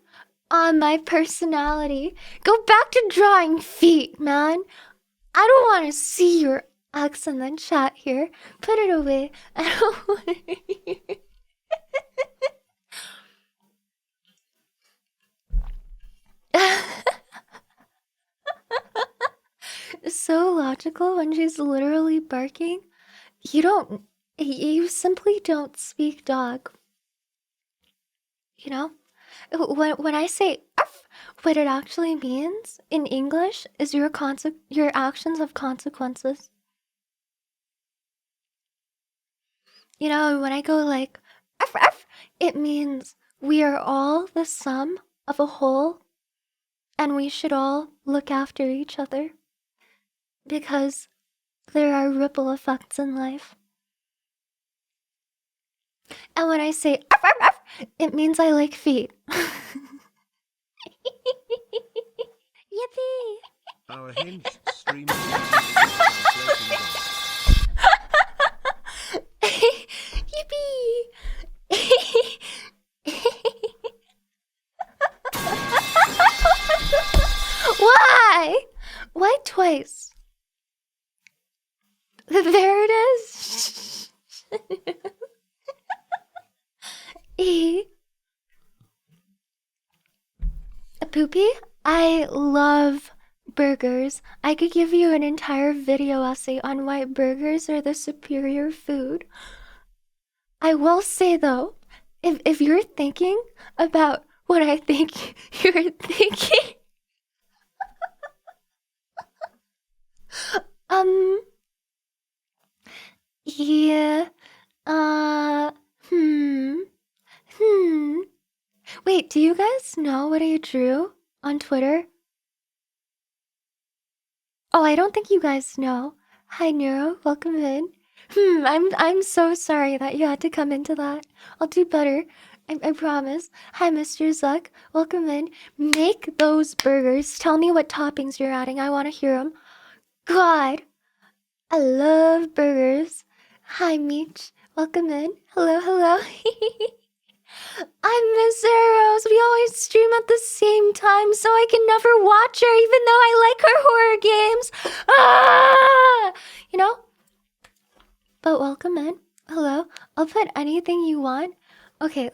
on my personality. Go back to drawing feet, man. I don't want to see your X in the chat here. Put it away. I don't want to. So logical when she's literally barking. You simply don't speak dog. You know? When I say "Arf," what it actually means in English is your actions have consequences. You know, when I go like "Arf, arf," it means we are all the sum of a whole, and we should all look after each other because there are ripple effects in life. And when I say "Arf, arf, arf," it means I like feet. Yippee! Our hinged stream translating Yippee! Why? Why twice? There it is. E. Poopy, I love burgers. I could give you an entire video essay on why burgers are the superior food. I will say though, if you're thinking about what I think you're thinking, yeah, uh, hmm. Wait, do you guys know what I drew on Twitter? Oh, I don't think you guys know. Hi, Nero, welcome in. I'm so sorry that you had to come into that. I'll do better. I promise. Hi, Mr. Zuck, welcome in. Make those burgers. Tell me what toppings you're adding. I want to hear them. God, I love burgers. Hi, Meech, welcome in. Hello, hello. I'm Miss Arrows. We always stream at the same time, so I can never watch her, even though I like her horror games. Ah! You know? But welcome in. Hello. I'll put anything you want. Okay.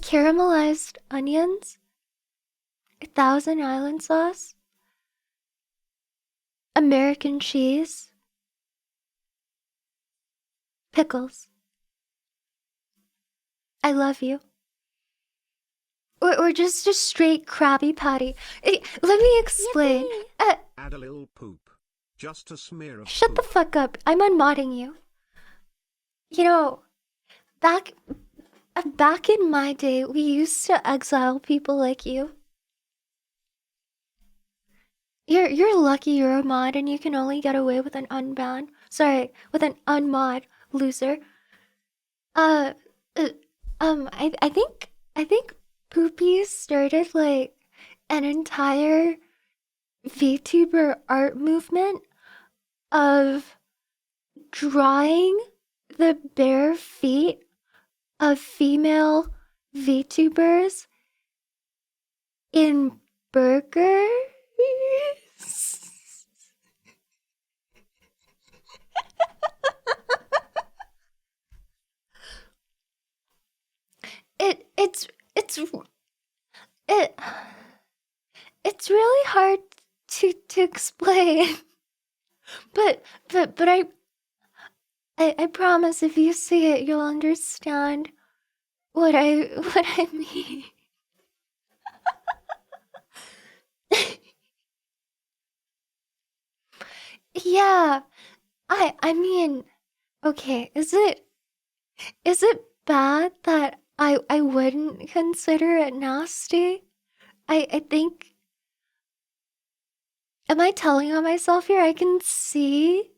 Caramelized onions, Thousand Island sauce, American cheese, pickles. I love you. Or just a straight Krabby Patty. Let me explain. Add a little poop. Just a smear of Shut poop. the fuck up. I'm unmodding you. You know, back in my day, we used to exile people like you. You're lucky you're a mod and you can only get away with an unban. Sorry, with an unmod, loser. I think Poopy started like an entire VTuber art movement of drawing the bare feet of female VTubers in burgers. It's it it's really hard to explain. But I promise if you see it you'll understand what I mean. Yeah, I mean, okay, is it bad that I wouldn't consider it nasty? I think, am I telling on myself here? I can see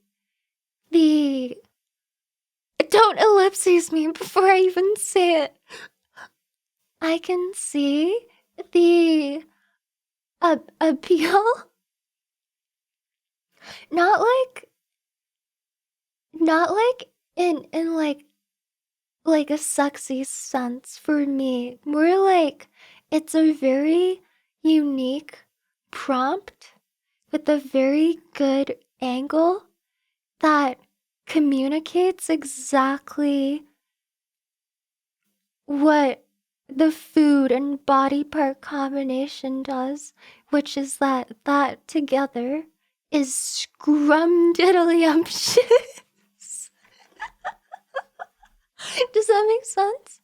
the don't ellipses me before I even say it. I can see the appeal. Not like in like a sexy sense for me. More like it's a very unique prompt with a very good angle that communicates exactly what the food and body part combination does, which is that together is scrumdiddlyumptious. Does that make sense?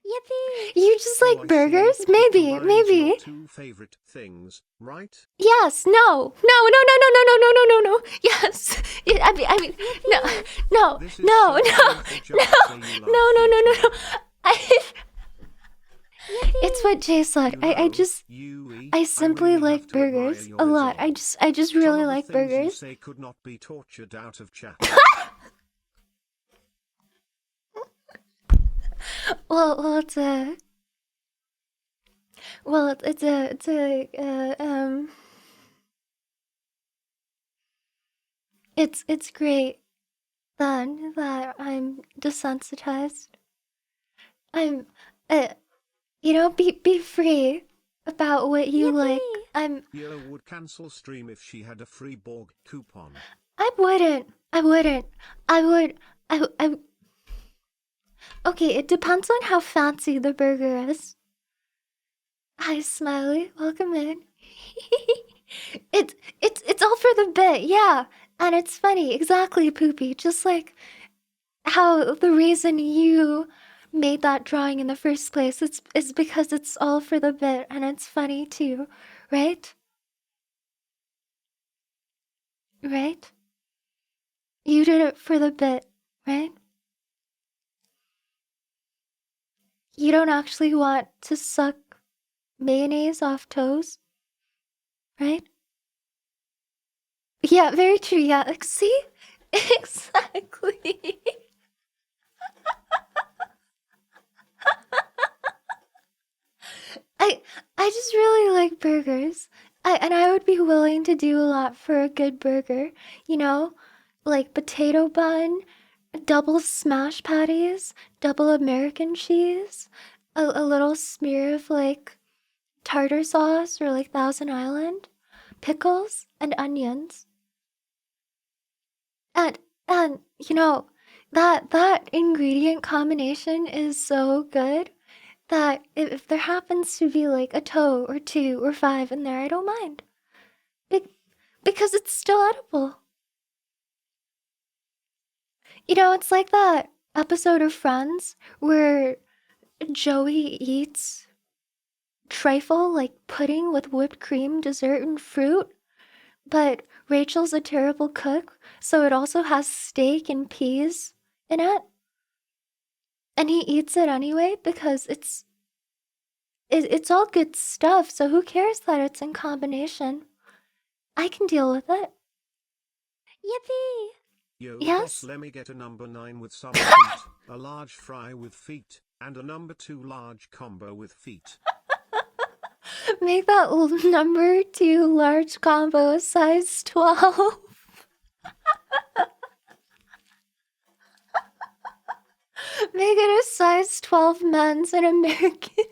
Yippee! You just Oh, like I burgers? see. It Maybe, combines maybe. your two favorite things, right? Yes, no. Yes. I mean, no. This is so painful, just say you love feet No. more. It's what Jay said. You know, I I simply really have like to admire burgers your a lot. resolve. I just Some really of the like things you burgers. say could not be tortured out of chat. Well, it's a it's great then that I'm desensitized. I'm be free about what you like. Yellow would cancel stream if she had a free Borg coupon. I wouldn't. I would. Okay, it depends on how fancy the burger is. Hi, Smiley. Welcome in. It's all for the bit, yeah. And it's funny, exactly, Poopy. Just like how the reason you made that drawing in the first place is because it's all for the bit and it's funny too, right? Right? You did it for the bit, right? You don't actually want to suck mayonnaise off toes, right? Yeah, very true. Yeah, like, see? Exactly. I just really like burgers. I would be willing to do a lot for a good burger, you know? Like potato bun, double smash patties, double American cheese, a little smear of like tartar sauce or like Thousand Island, pickles and onions. And that ingredient combination is so good that if there happens to be like a toe or two or five in there, I don't mind. Because it's still edible. It's like that episode of Friends where Joey eats trifle like pudding with whipped cream, dessert, and fruit, but Rachel's a terrible cook, so it also has steak and peas in it. And he eats it anyway because it's all good stuff, so who cares that it's in combination? I can deal with it. Yippee! Yo, Yes? boss, let me get a number 9 with some feet, a large fry with feet, and a number 2 large combo with feet. Make that number 2 large combo a size 12. Make it a size 12 men's and American.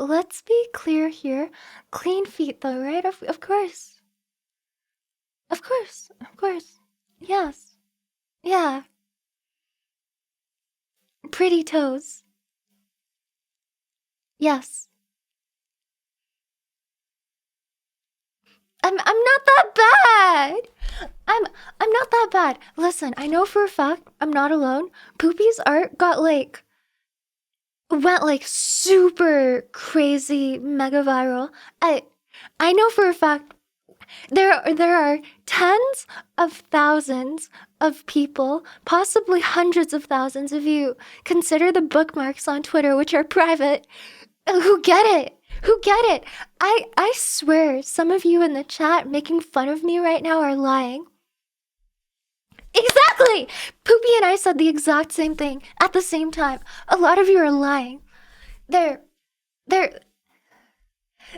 Let's be clear here. Clean feet though, right? Of course. Of course. Of course. Yes. Yeah. Pretty toes. Yes. I'm not that bad. I'm not that bad. Listen, I know for a fact I'm not alone. Poopy's art went like super crazy mega viral. I know for a fact There are tens of thousands of people, possibly hundreds of thousands if you consider the bookmarks on Twitter, which are private, who get it. Who get it? I swear some of you in the chat making fun of me right now are lying. Exactly! Poopy and I said the exact same thing at the same time. A lot of you are lying. There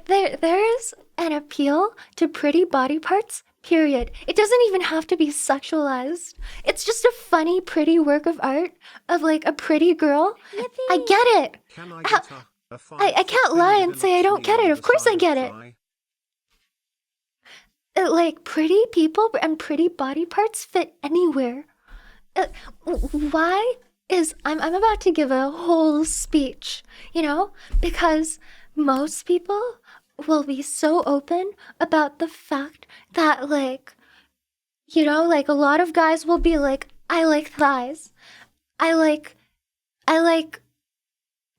is an appeal to pretty body parts, period. It doesn't even have to be sexualized. It's just a funny, pretty work of art of like a pretty girl. Yippee! I get it. Can I get a I can't lie and say I don't get it. Of course I get it. Like pretty people and pretty body parts fit anywhere. Why is I'm about to give a whole speech, you know? Because most people will be so open about the fact that like, you know, like a lot of guys will be like, I like thighs. I like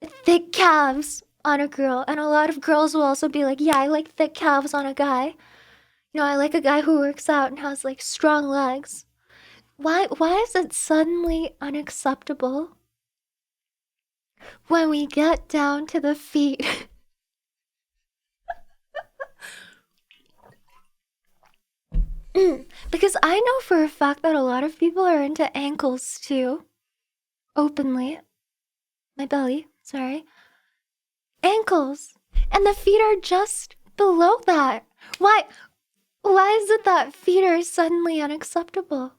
thick calves on a girl. And a lot of girls will also be like, yeah, I like thick calves on a guy. You know, I like a guy who works out and has like strong legs. Why is it suddenly unacceptable when we get down to the feet? Because I know for a fact that a lot of people are into ankles too. Openly. My belly, sorry. Ankles. And the feet are just below that. Why is it that feet are suddenly unacceptable?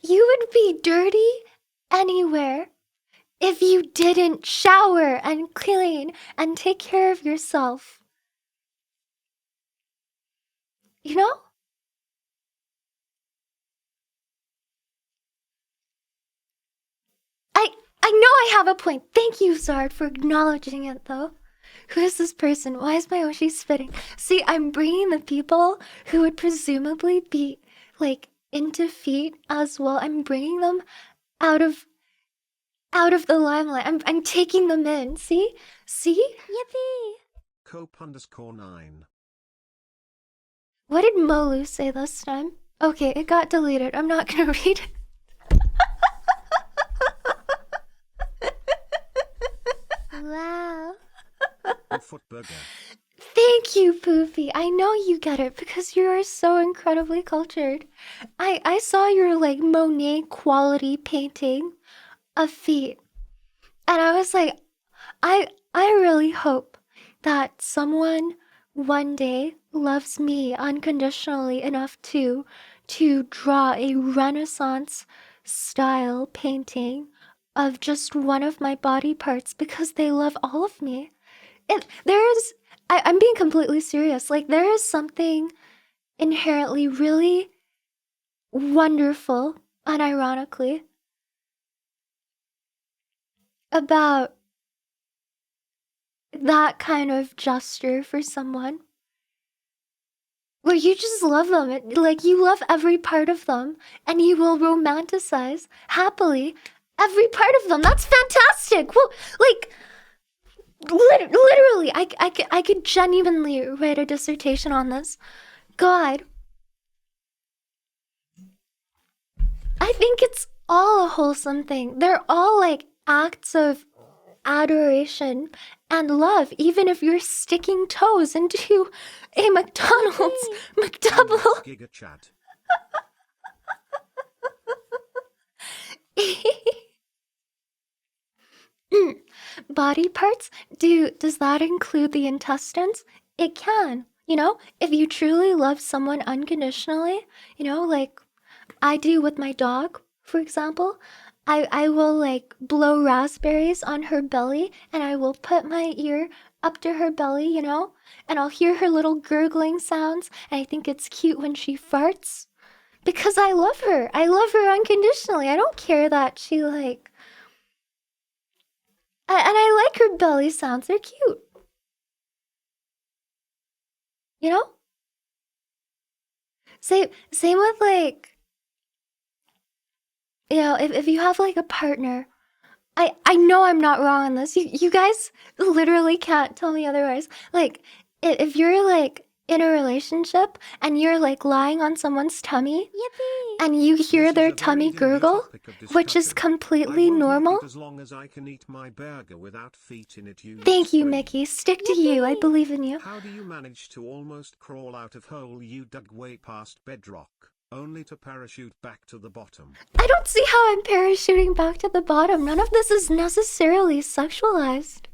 You would be dirty anywhere if you didn't shower and clean and take care of yourself. You know? I know I have a point. Thank you, Zard, for acknowledging it, though. Who is this person? Why is my Oshi spitting? See, I'm bringing the people who would presumably be, like, into feet as well. I'm bringing them out of the limelight. I'm taking them in. See? Yippee! Cope_9. What did Molu say this time? Okay, it got deleted. I'm not gonna read it. Wow. Footburger. Thank you, Poofy. I know you get it because you are so incredibly cultured. I saw your like Monet quality painting of feet. And I was like, I really hope that someone one day loves me unconditionally enough to draw a Renaissance style painting of just one of my body parts because they love all of me. I'm being completely serious. Like, there is something inherently really wonderful, unironically, about that kind of gesture for someone. Where you just love them. Like, you love every part of them, and you will romanticize happily every part of them. That's fantastic. Well, like, literally, I could genuinely write a dissertation on this. God. I think it's all a wholesome thing. They're all like acts of adoration and love, even if you're sticking toes into a McDonald's McDouble. Giga chat. Body parts? Does that include the intestines? It can. You know, if you truly love someone unconditionally, you know, like I do with my dog, for example, I will like blow raspberries on her belly and I will put my ear up to her belly, you know, and I'll hear her little gurgling sounds, and I think it's cute when she farts because I love her. I love her unconditionally. I don't care that she like and I like her belly sounds. They're cute. You know? Same with like, you know, if you have like a partner, I know I'm not wrong on this. You guys literally can't tell me otherwise. Like, if you're like in a relationship and you're like lying on someone's tummy Yippee! and you hear This is their a very tummy dewy gurgle, topic of which is discussion. completely I won't eat normal. it as long as I can eat my burger without feet in it. Thank you, Free. Mickey. Stick to you. I Yippee! believe in you. How do you manage to almost crawl out of hole you dug way past bedrock, only to parachute back to the bottom? I don't see how I'm parachuting back to the bottom. None of this is necessarily sexualized.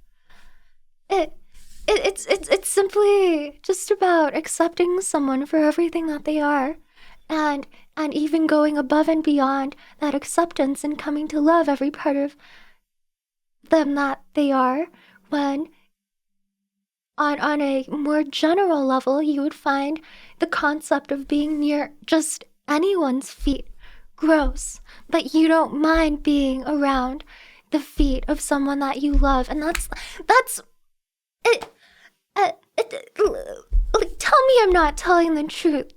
It's simply just about accepting someone for everything that they are, and even going above and beyond that acceptance and coming to love every part of them that they are. When on a more general level, you would find the concept of being near just anyone's feet gross, but you don't mind being around the feet of someone that you love, and that's it. Like, tell me I'm not telling the truth.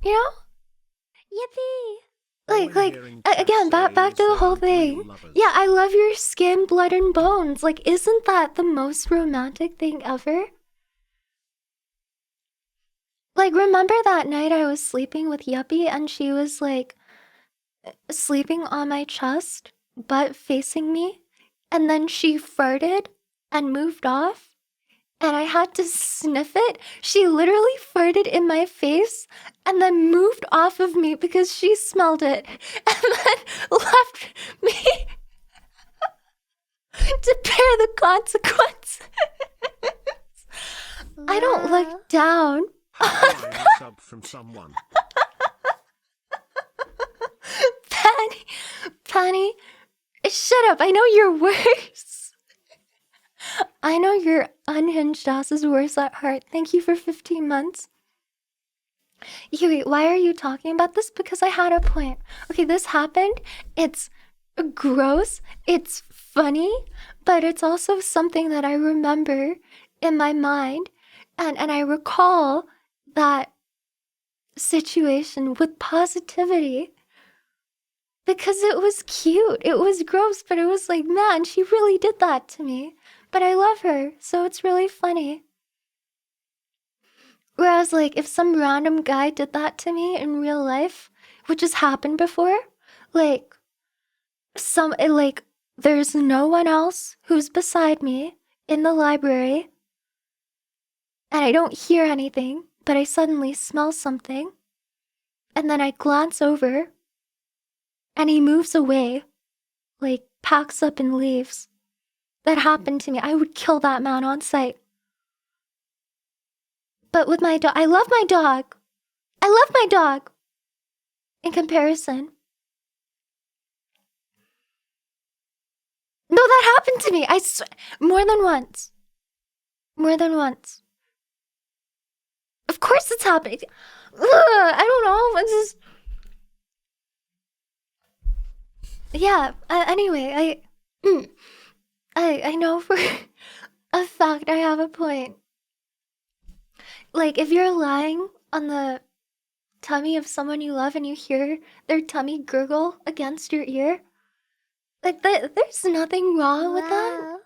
You know? Yippee! Again, back to the whole thing. Yeah, I love your skin, blood, and bones. Like, isn't that the most romantic thing ever? Like, remember that night I was sleeping with Yuppie and she was like sleeping on my chest, butt facing me, and then she farted and moved off, and I had to sniff it. She literally farted in my face and then moved off of me because she smelled it and then left me to bear the consequences. I don't look down. How do I sub from someone? Penny, shut up. I know you're worse. I know your unhinged ass is worse at heart. Thank you for 15 months. Yui, why are you talking about this? Because I had a point. Okay, this happened. It's gross. It's funny. But it's also something that I remember in my mind. And I recall that situation with positivity. Because it was cute. It was gross, but it was like, man, she really did that to me. But I love her, so it's really funny. Whereas, like, if some random guy did that to me in real life, which has happened before, like, there's no one else who's beside me in the library, and I don't hear anything, but I suddenly smell something, and then I glance over, and he moves away, like, packs up and leaves. That happened to me. I would kill that man on sight. But with my dog, I love my dog. I love my dog. In comparison. No, that happened to me. I swear. More than once. More than once. Of course it's happening. Ugh, I don't know. It's just... Yeah, anyway, I know for a fact I have a point. Like, if you're lying on the tummy of someone you love and you hear their tummy gurgle against your ear, like, there's nothing wrong with that.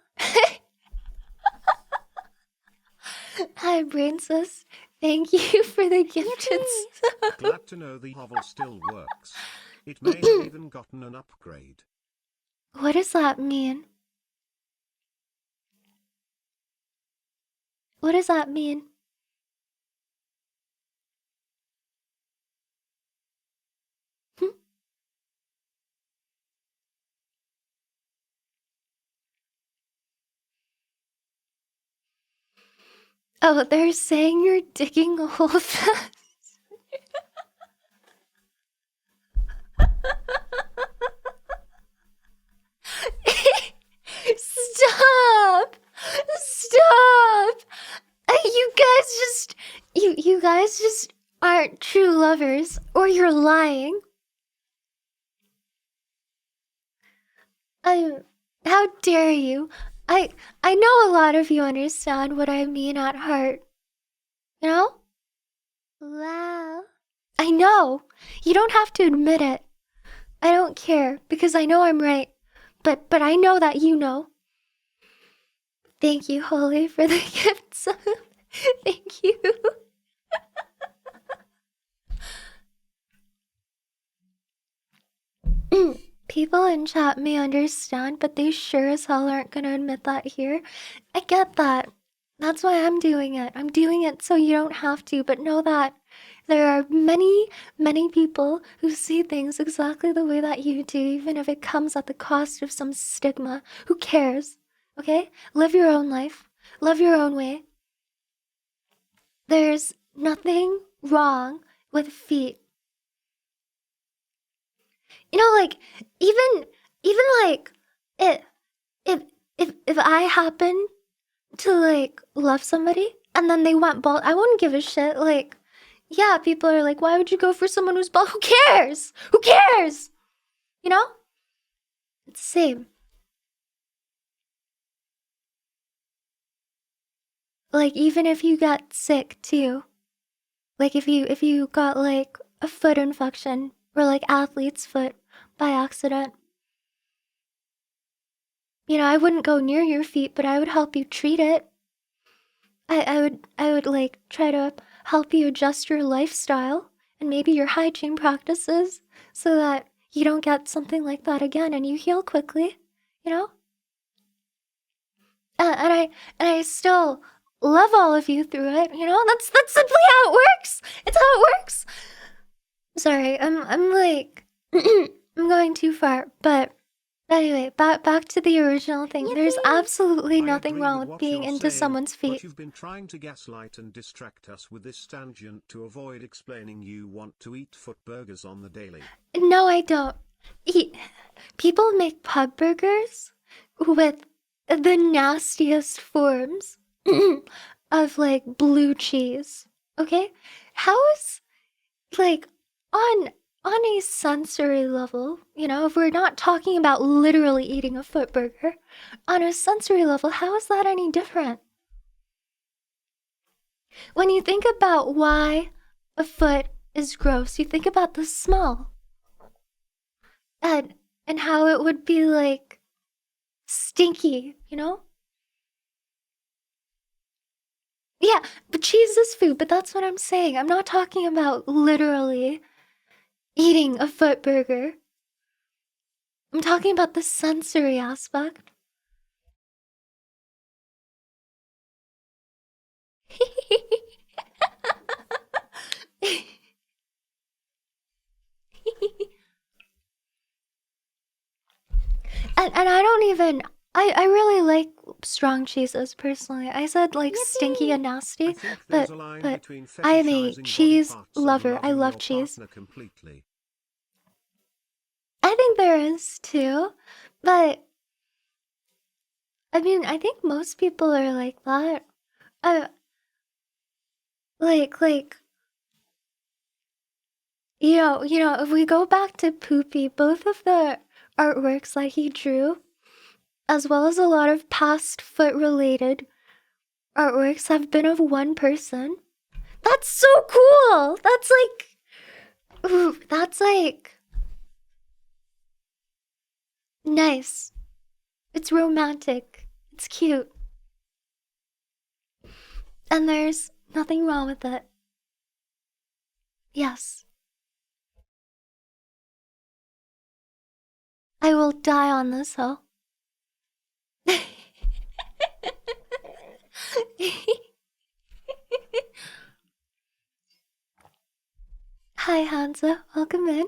Hi, Brainsus. Thank you for the gifted sub. Glad to know the hovel still works. It may have even gotten an upgrade. What does that mean? What does that mean? Oh, they're saying you're digging a hole fast. Stop! Stop! You guys just aren't true lovers, or you're lying. How dare you? I know a lot of you understand what I mean at heart. You know? Wow. I know. You don't have to admit it. I don't care, because I know I'm right. But I know that you know. Thank you, Holly, for the gift sub. Thank you. People in chat may understand, but they sure as hell aren't gonna admit that here. I get that. That's why I'm doing it. I'm doing it so you don't have to, but know that there are many, many people who see things exactly the way that you do, even if it comes at the cost of some stigma. Who cares? Okay? Live your own life. Love your own way. There's nothing wrong with feet. You know, like, even like, it, if I happen to, like, love somebody and then they went bald, I wouldn't give a shit. Like, yeah, people are like, why would you go for someone who's bald? Who cares? Who cares? You know? It's the same. Like, even if you got sick too, like if you got like a foot infection or like athlete's foot by accident, you know, I wouldn't go near your feet, but I would help you treat it. I would like try to help you adjust your lifestyle and maybe your hygiene practices so that you don't get something like that again and you heal quickly, you know? And I still love all of you through it, you know? That's simply how it works. It's how it works. Sorry, I'm like I'm going too far, but anyway, back to the original thing. Yippee! There's absolutely I nothing agree wrong with with what being you're into saying, someone's but feet. you've been trying to gaslight and distract us with this tangent to avoid explaining you want to eat foot burgers on the daily. No, I don't. People make pub burgers with the nastiest forms of like blue cheese. Okay? How is like on a sensory level, you know, if we're not talking about literally eating a foot burger, on a sensory level, how is that any different? When you think about why a foot is gross, you think about the smell and how it would be like stinky, you know? Yeah, but cheese is food, but that's what I'm saying. I'm not talking about literally eating a foot burger. I'm talking about the sensory aspect. and I don't even I really like strong cheeses personally. I said like stinky and I nasty, think but there's a line but between I am a fetishizing body cheese parts lover. and I loving love your cheese. partner completely. I think there is too, but I mean, I think most people are like that. Uh, like you know, if we go back to Poopy, both of the artworks that he drew, as well as a lot of past foot-related artworks, have been of one person. That's so cool. That's like nice. It's romantic. It's cute. And there's nothing wrong with it. Yes. I will die on this hill. Hi, Hansa. Welcome in.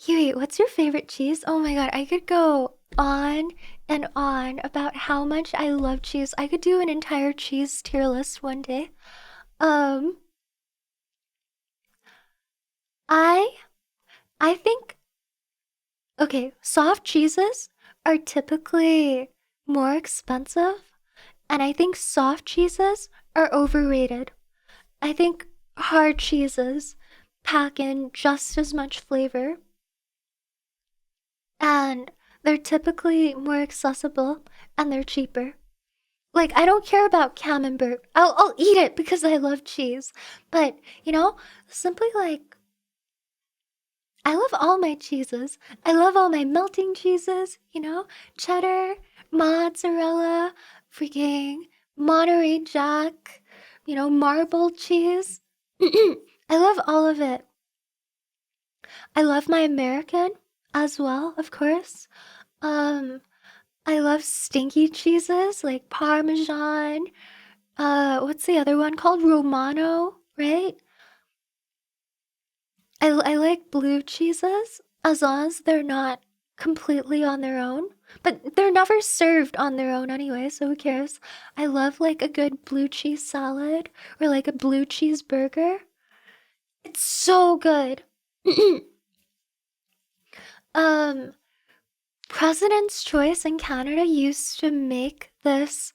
Yui, what's your favorite cheese? Oh my god, I could go on and on about how much I love cheese. I could do an entire cheese tier list one day. Um, I I think okay, soft cheeses are typically more expensive, and I think soft cheeses are overrated. I think hard cheeses pack in just as much flavor, and they're typically more accessible and they're cheaper. Like, I don't care about camembert. I'll eat it because I love cheese. But, you know, simply like I love all my cheeses. I love all my melting cheeses, you know, cheddar, mozzarella, freaking Monterey Jack, marble cheese. I love all of it. I love my American as well, of course. Um, I love stinky cheeses like Parmesan. What's the other one called? Romano, right? I like blue cheeses as long as they're not completely on their own. But they're never served on their own anyway, so who cares? I love like a good blue cheese salad or like a blue cheese burger. It's so good. um, President's Choice in Canada used to make this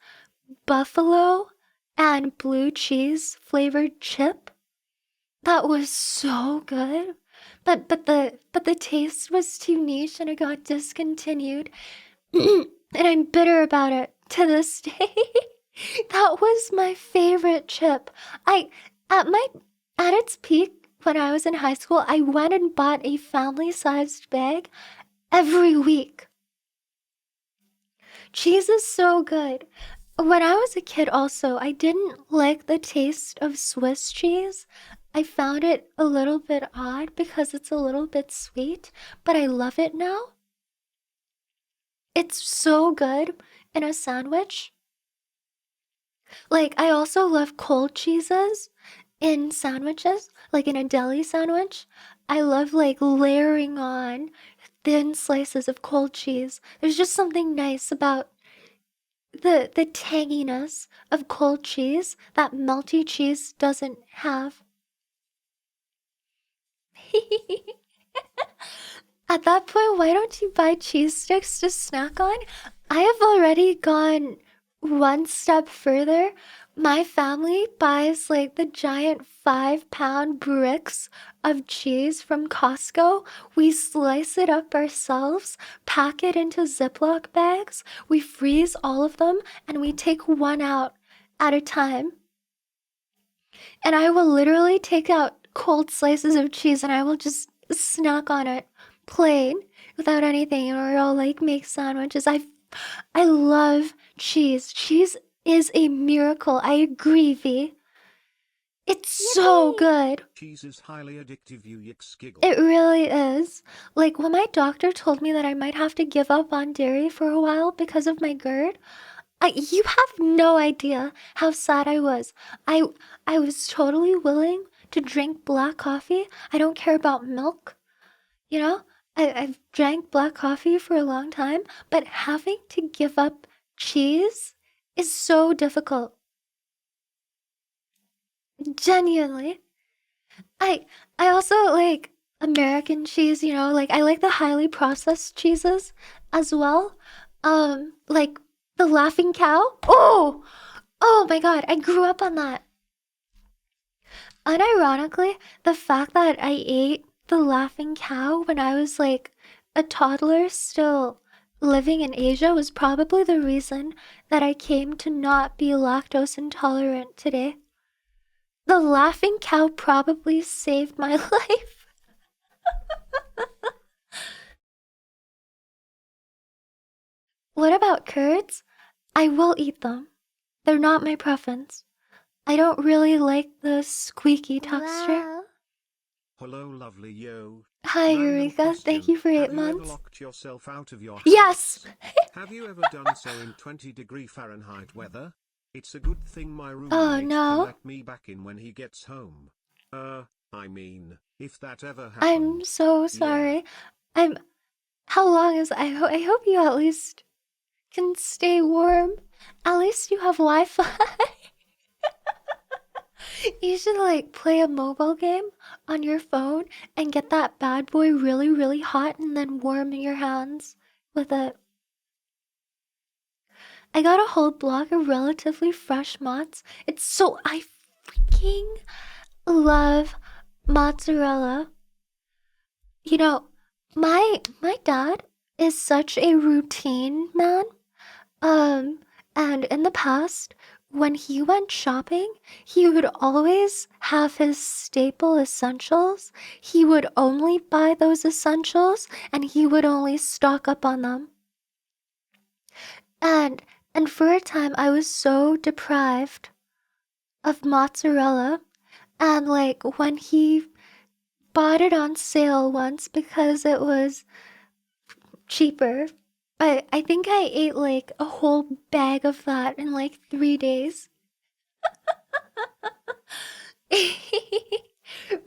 buffalo and blue cheese flavored chip that was so good. But the taste was too niche and it got discontinued. And I'm bitter about it to this day. That was my favorite chip. I at my at its peak when I was in high school, I went and bought a family-sized bag every week. Cheese is so good. When I was a kid also, I didn't like the taste of Swiss cheese. I found it a little bit odd because it's a little bit sweet, but I love it now. It's so good in a sandwich. Like, I also love cold cheeses in sandwiches, like in a deli sandwich. I love like layering on thin slices of cold cheese. There's just something nice about the tanginess of cold cheese that melty cheese doesn't have. At that point, why don't you buy cheese sticks to snack on? I have already gone one step further. My family buys like the giant 5-pound bricks of cheese from Costco. We slice it up ourselves, pack it into Ziploc bags, we freeze all of them, and we take one out at a time. And I will literally take out cold slices of cheese and I will just snack on it plain without anything, or I'll like make sandwiches. I love cheese. Cheese is a miracle. I agree, V. It's so good. Cheese is highly addictive, you yicks giggle. It really is. Like when my doctor told me that I might have to give up on dairy for a while because of my GERD, you have no idea how sad I was. I was totally willing to drink black coffee. I don't care about milk. You know, I've drank black coffee for a long time, but having to give up cheese is so difficult. Genuinely. I also like American cheese, like I like the highly processed cheeses as well. Like the Laughing Cow. Oh my god, I grew up on that. Unironically, the fact that I ate the Laughing Cow when I was like a toddler still living in Asia was probably the reason that I came to not be lactose intolerant today. The Laughing Cow probably saved my life. What about curds? I will eat them. They're not my preference. I don't really like the squeaky texture. Wow. Hello, lovely yo. Hi, Random Eureka. question. Thank you for 8 Have you ever months. locked yourself out of your house? Yes! Have you ever done so in 20-degree Fahrenheit weather? It's a good thing my roommate Oh, can no. let me back in when he gets home. I mean, if that ever happened. I'm so sorry. How long is I hope you at least can stay warm. At least you have Wi-Fi. You should like play a mobile game on your phone and get that bad boy really, really hot and then warm your hands with it. I got a whole block of relatively fresh mozz. I freaking love mozzarella. You know, my dad is such a routine man. And in the past, when he went shopping, he would always have his staple essentials. He would only buy those essentials and he would only stock up on them. And And for a time, I was so deprived of mozzarella. And like when he bought it on sale once because it was cheaper, I think I ate like a whole bag of that in like 3 days.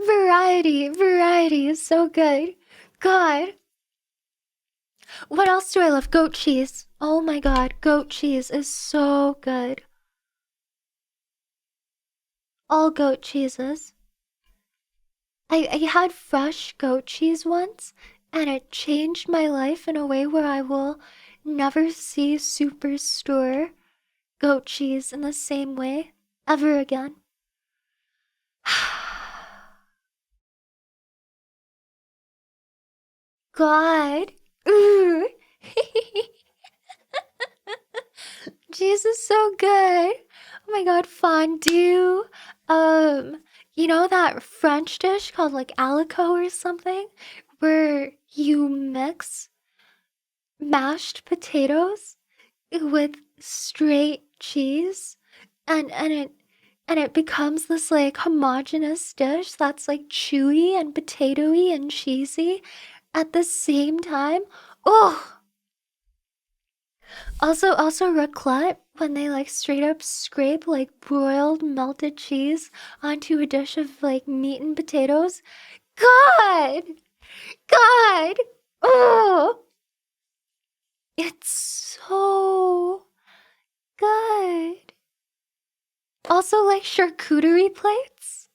Variety is so good. God. What else do I love? Goat cheese. Oh my god, goat cheese is so good. All goat cheeses. I had fresh goat cheese once, and it changed my life in a way where I will never see superstore goat cheese in the same way ever again. God. Ooh. Cheese is so good. Oh my god, fondue. You know that French dish called like alico or something? Where you mix mashed potatoes with straight cheese and it becomes this like homogeneous dish that's like chewy and potatoey and cheesy at the same time. Oh, also raclette when they like straight up scrape like broiled melted cheese onto a dish of like meat and potatoes. God, God, oh, it's so good. Also like charcuterie plates.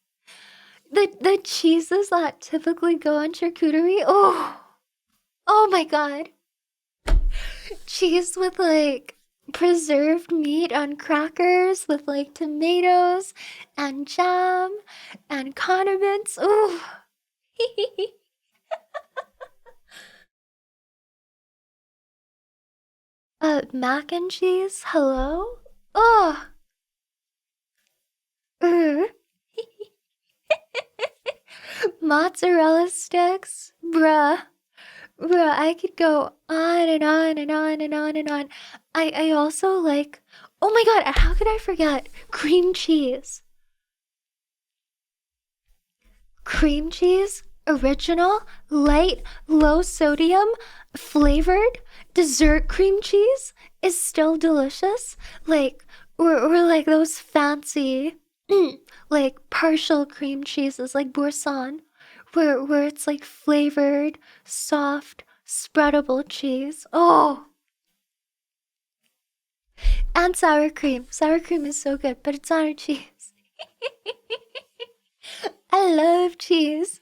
The cheeses that typically go on charcuterie. Oh, oh my god. Cheese with like preserved meat on crackers with like tomatoes and jam and condiments. Ooh. Mac and cheese. Hello. Oh. Uh. Mozzarella sticks. Bruh. Bruh, I could go on and on and on and on and on. I also like, oh my god, how could I forget? Cream cheese. Cream cheese, original, light, low sodium, flavored, dessert cream cheese is still delicious. Like, or like those fancy, like partial cream cheeses like Boursin, where it's like flavored, soft, spreadable cheese. Oh, and sour cream. Sour cream is so good, but it's not a cheese. I love cheese.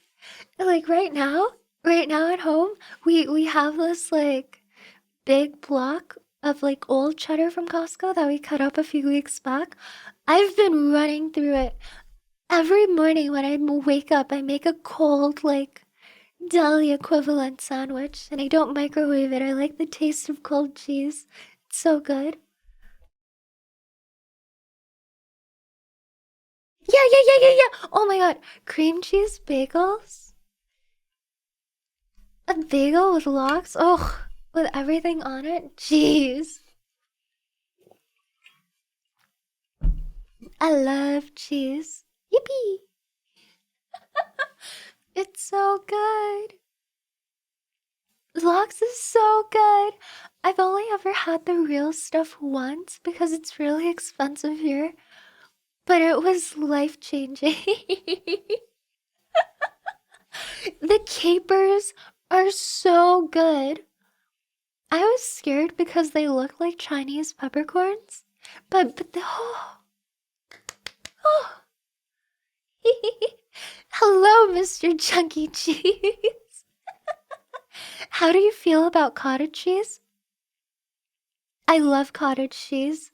Like right now at home, we have this like big block of like old cheddar from Costco that we cut up a few weeks back. I've been running through it every morning when I wake up. I make a cold like deli equivalent sandwich and I don't microwave it. I like the taste of cold cheese. It's so good. Yeah. Oh my god, cream cheese bagels. A bagel with lox? Oh, with everything on it? Jeez. I love cheese. Yippee! It's so good. Lox is so good. I've only ever had the real stuff once because it's really expensive here, but it was life changing. The capers are so good. I was scared because they look like Chinese peppercorns, but the oh. Hello, Mr. Chunky Cheese. How do you feel about cottage cheese? I love cottage cheese.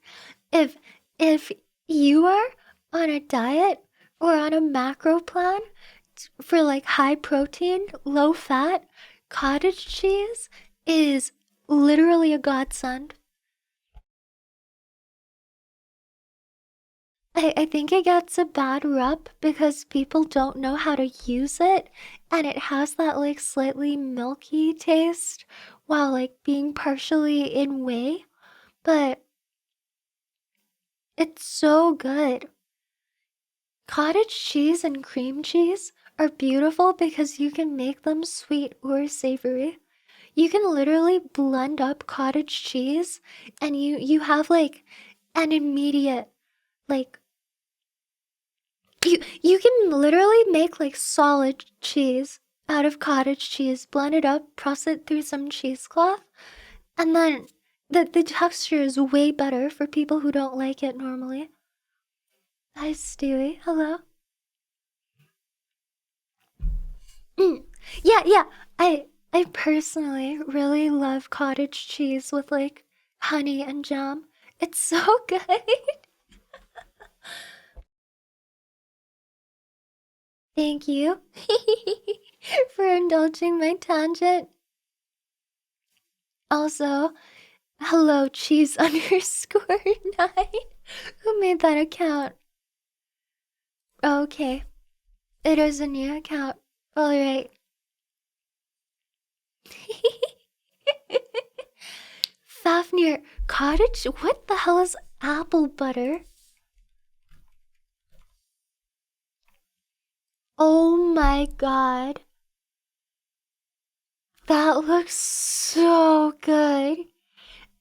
If if you are on a diet or on a macro plan for like high protein, low fat, cottage cheese is literally a godsend. I think it gets a bad rep because people don't know how to use it and it has that like slightly milky taste while like being partially in whey. But It's so good. Cottage cheese and cream cheese are beautiful because you can make them sweet or savory. You can literally blend up cottage cheese and you have like an immediate like you can literally make like solid cheese out of cottage cheese, blend it up, press it through some cheesecloth, and then the texture is way better for people who don't like it normally. Hi Stewie, hello. Yeah. I personally really love cottage cheese with like honey and jam. It's so good. Thank you for indulging my tangent. Also, hello cheese underscore 9. Who made that account? Okay, it is a new account. Alright. Fafnir, cottage? What the hell is apple butter? Oh my god. That looks so good.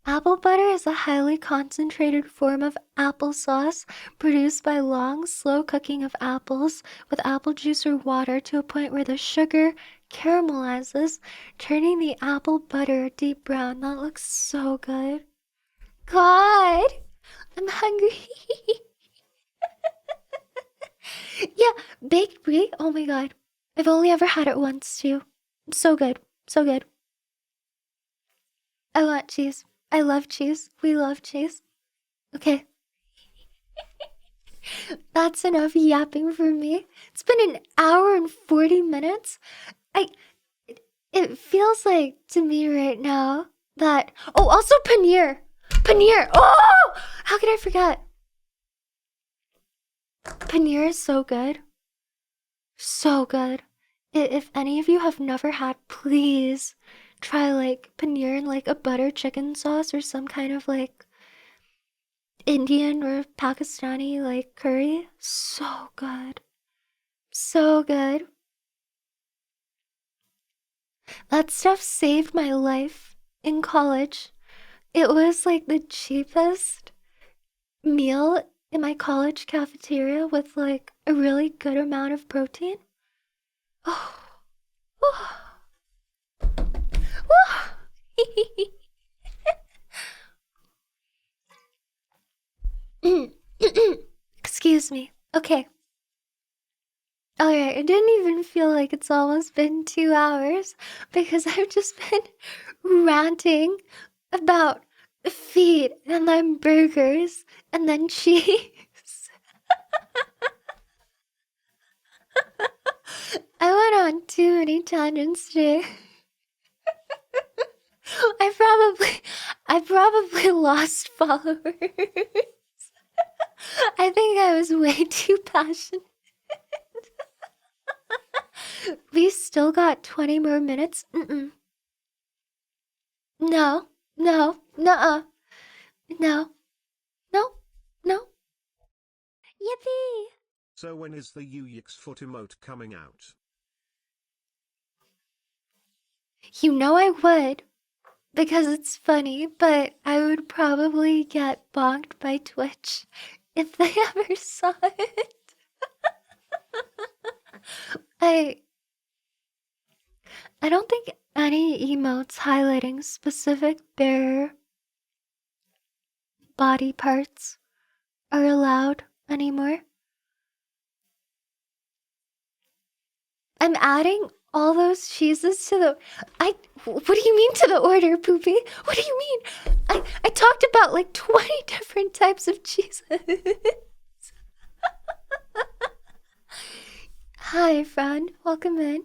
Apple butter is a highly concentrated form of applesauce produced by long, slow cooking of apples with apple juice or water to a point where the sugar caramelizes, turning the apple butter deep brown. That looks so good. God, I'm hungry. Yeah, baked brie. Oh my god. I've only ever had it once too. So good. So good. I want cheese. I love cheese. We love cheese. Okay. That's enough yapping for me. It's been an hour and 40 minutes. I. It feels like to me right now that. Oh, also paneer! Paneer! Oh! How could I forget? Paneer is so good. So good. If any of you have never had, please try like paneer in like a butter chicken sauce or some kind of like Indian or Pakistani like curry. So good. So good. That stuff saved my life in college. It was like the cheapest meal in my college cafeteria with like a really good amount of protein. Oh, oh, oh. Excuse me. Okay. Alright, it didn't even feel like it's almost been 2 hours because I've just been ranting about feet and then burgers and then cheese. I went on too many tangents today. I probably lost followers. I think I was way too passionate. We still got 20 more minutes. No, no, nuh-uh. No, no, no. Yippee! So when is the UX foot emote coming out? You know I would, because it's funny, but I would probably get bonked by Twitch if they ever saw it. I I don't think any emotes highlighting specific bare body parts are allowed anymore. I'm adding all those cheeses to the. What do you mean to the order, Poopy? What do you mean? I talked about like 20 different types of cheeses. Hi, friend. Welcome in.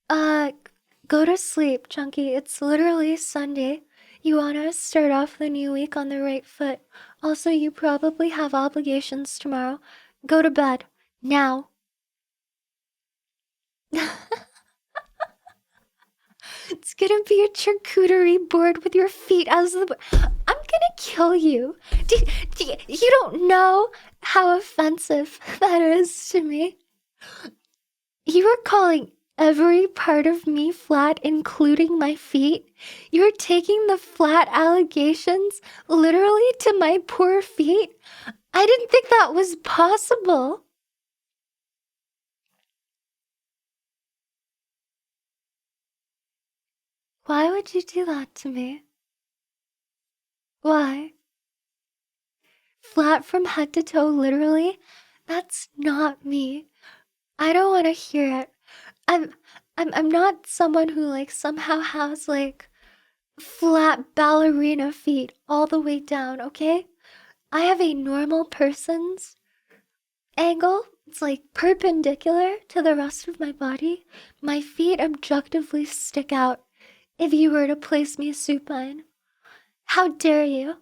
Uh, go to sleep, Chunky. It's literally Sunday. You want to start off the new week on the right foot. Also, you probably have obligations tomorrow. Go to bed. Now. It's gonna be a charcuterie board with your feet as the. I'm gonna kill you. You don't know how offensive that is to me. You are calling every part of me flat, including my feet. You're taking the flat allegations literally to my poor feet. I didn't think that was possible. Why would you do that to me? Why? Flat from head to toe, literally? That's not me. I don't want to hear it. I'm not someone who like somehow has like flat ballerina feet all the way down, okay? I have a normal person's angle. It's like perpendicular to the rest of my body. My feet objectively stick out if you were to place me supine. How dare you?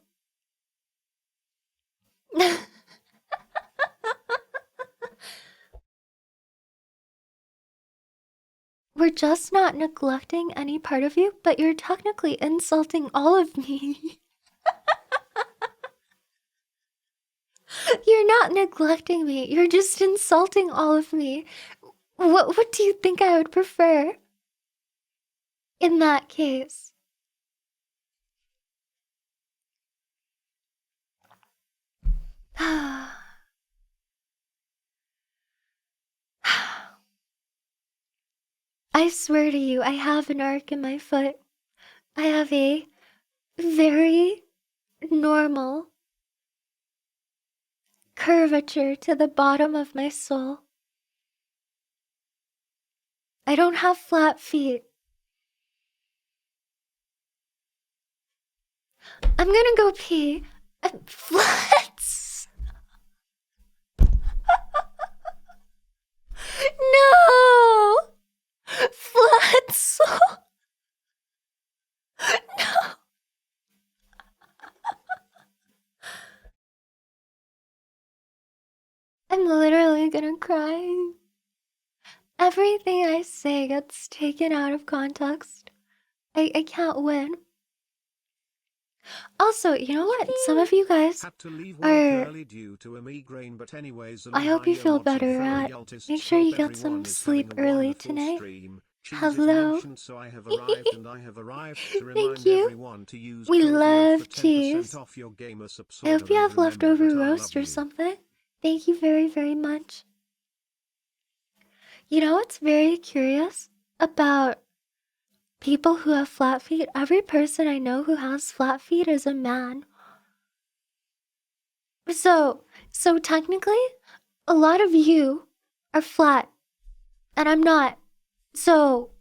We're just not neglecting any part of you, but you're technically insulting all of me. You're not neglecting me, you're just insulting all of me. What do you think I would prefer? In that case. I swear to you, I have an arc in my foot. I have a very normal curvature to the bottom of my sole. I don't have flat feet. I'm gonna go pee. Flats! No! Flat sole! No! I'm literally gonna cry. Everything I say gets taken out of context. I can't win. Also, you know what? Some of you guys Had to leave are... work early due to a migraine, but anyways, I hope you feel better, Rat. Make sure you get some sleep early tonight. Hello. So I have arrived and I have arrived to remind Thank you. everyone to use We code love for 10% cheese. off your gamer sub I hope you have and remember leftover that I roast love or you. something. Thank you very, very much. You know what's very curious about people who have flat feet? Every person I know who has flat feet is a man. So technically, a lot of you are flat, and I'm not. So,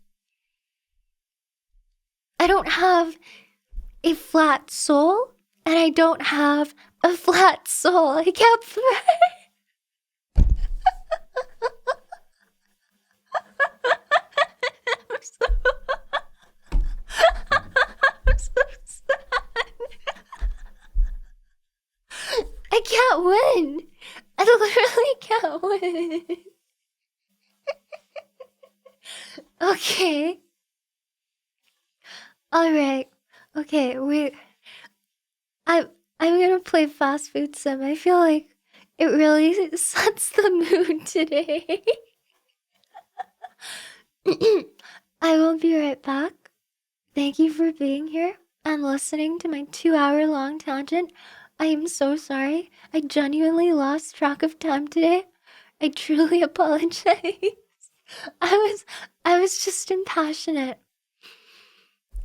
I don't have a flat soul, and I don't have a flat soul. I kept... I'm so sad. I can't win. I literally can't win. Okay. Alright. Okay, I'm gonna play fast food sim. I feel like it really sets the mood today. I will be right back. Thank you for being here and listening to my 2-hour-long tangent. I am so sorry. I genuinely lost track of time today. I truly apologize. I was just impassionate.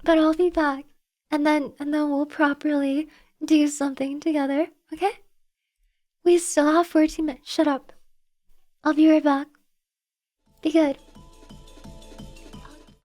But I'll be back. And then we'll properly do something together, okay? We still have 14 minutes. Shut up. I'll be right back. Be good.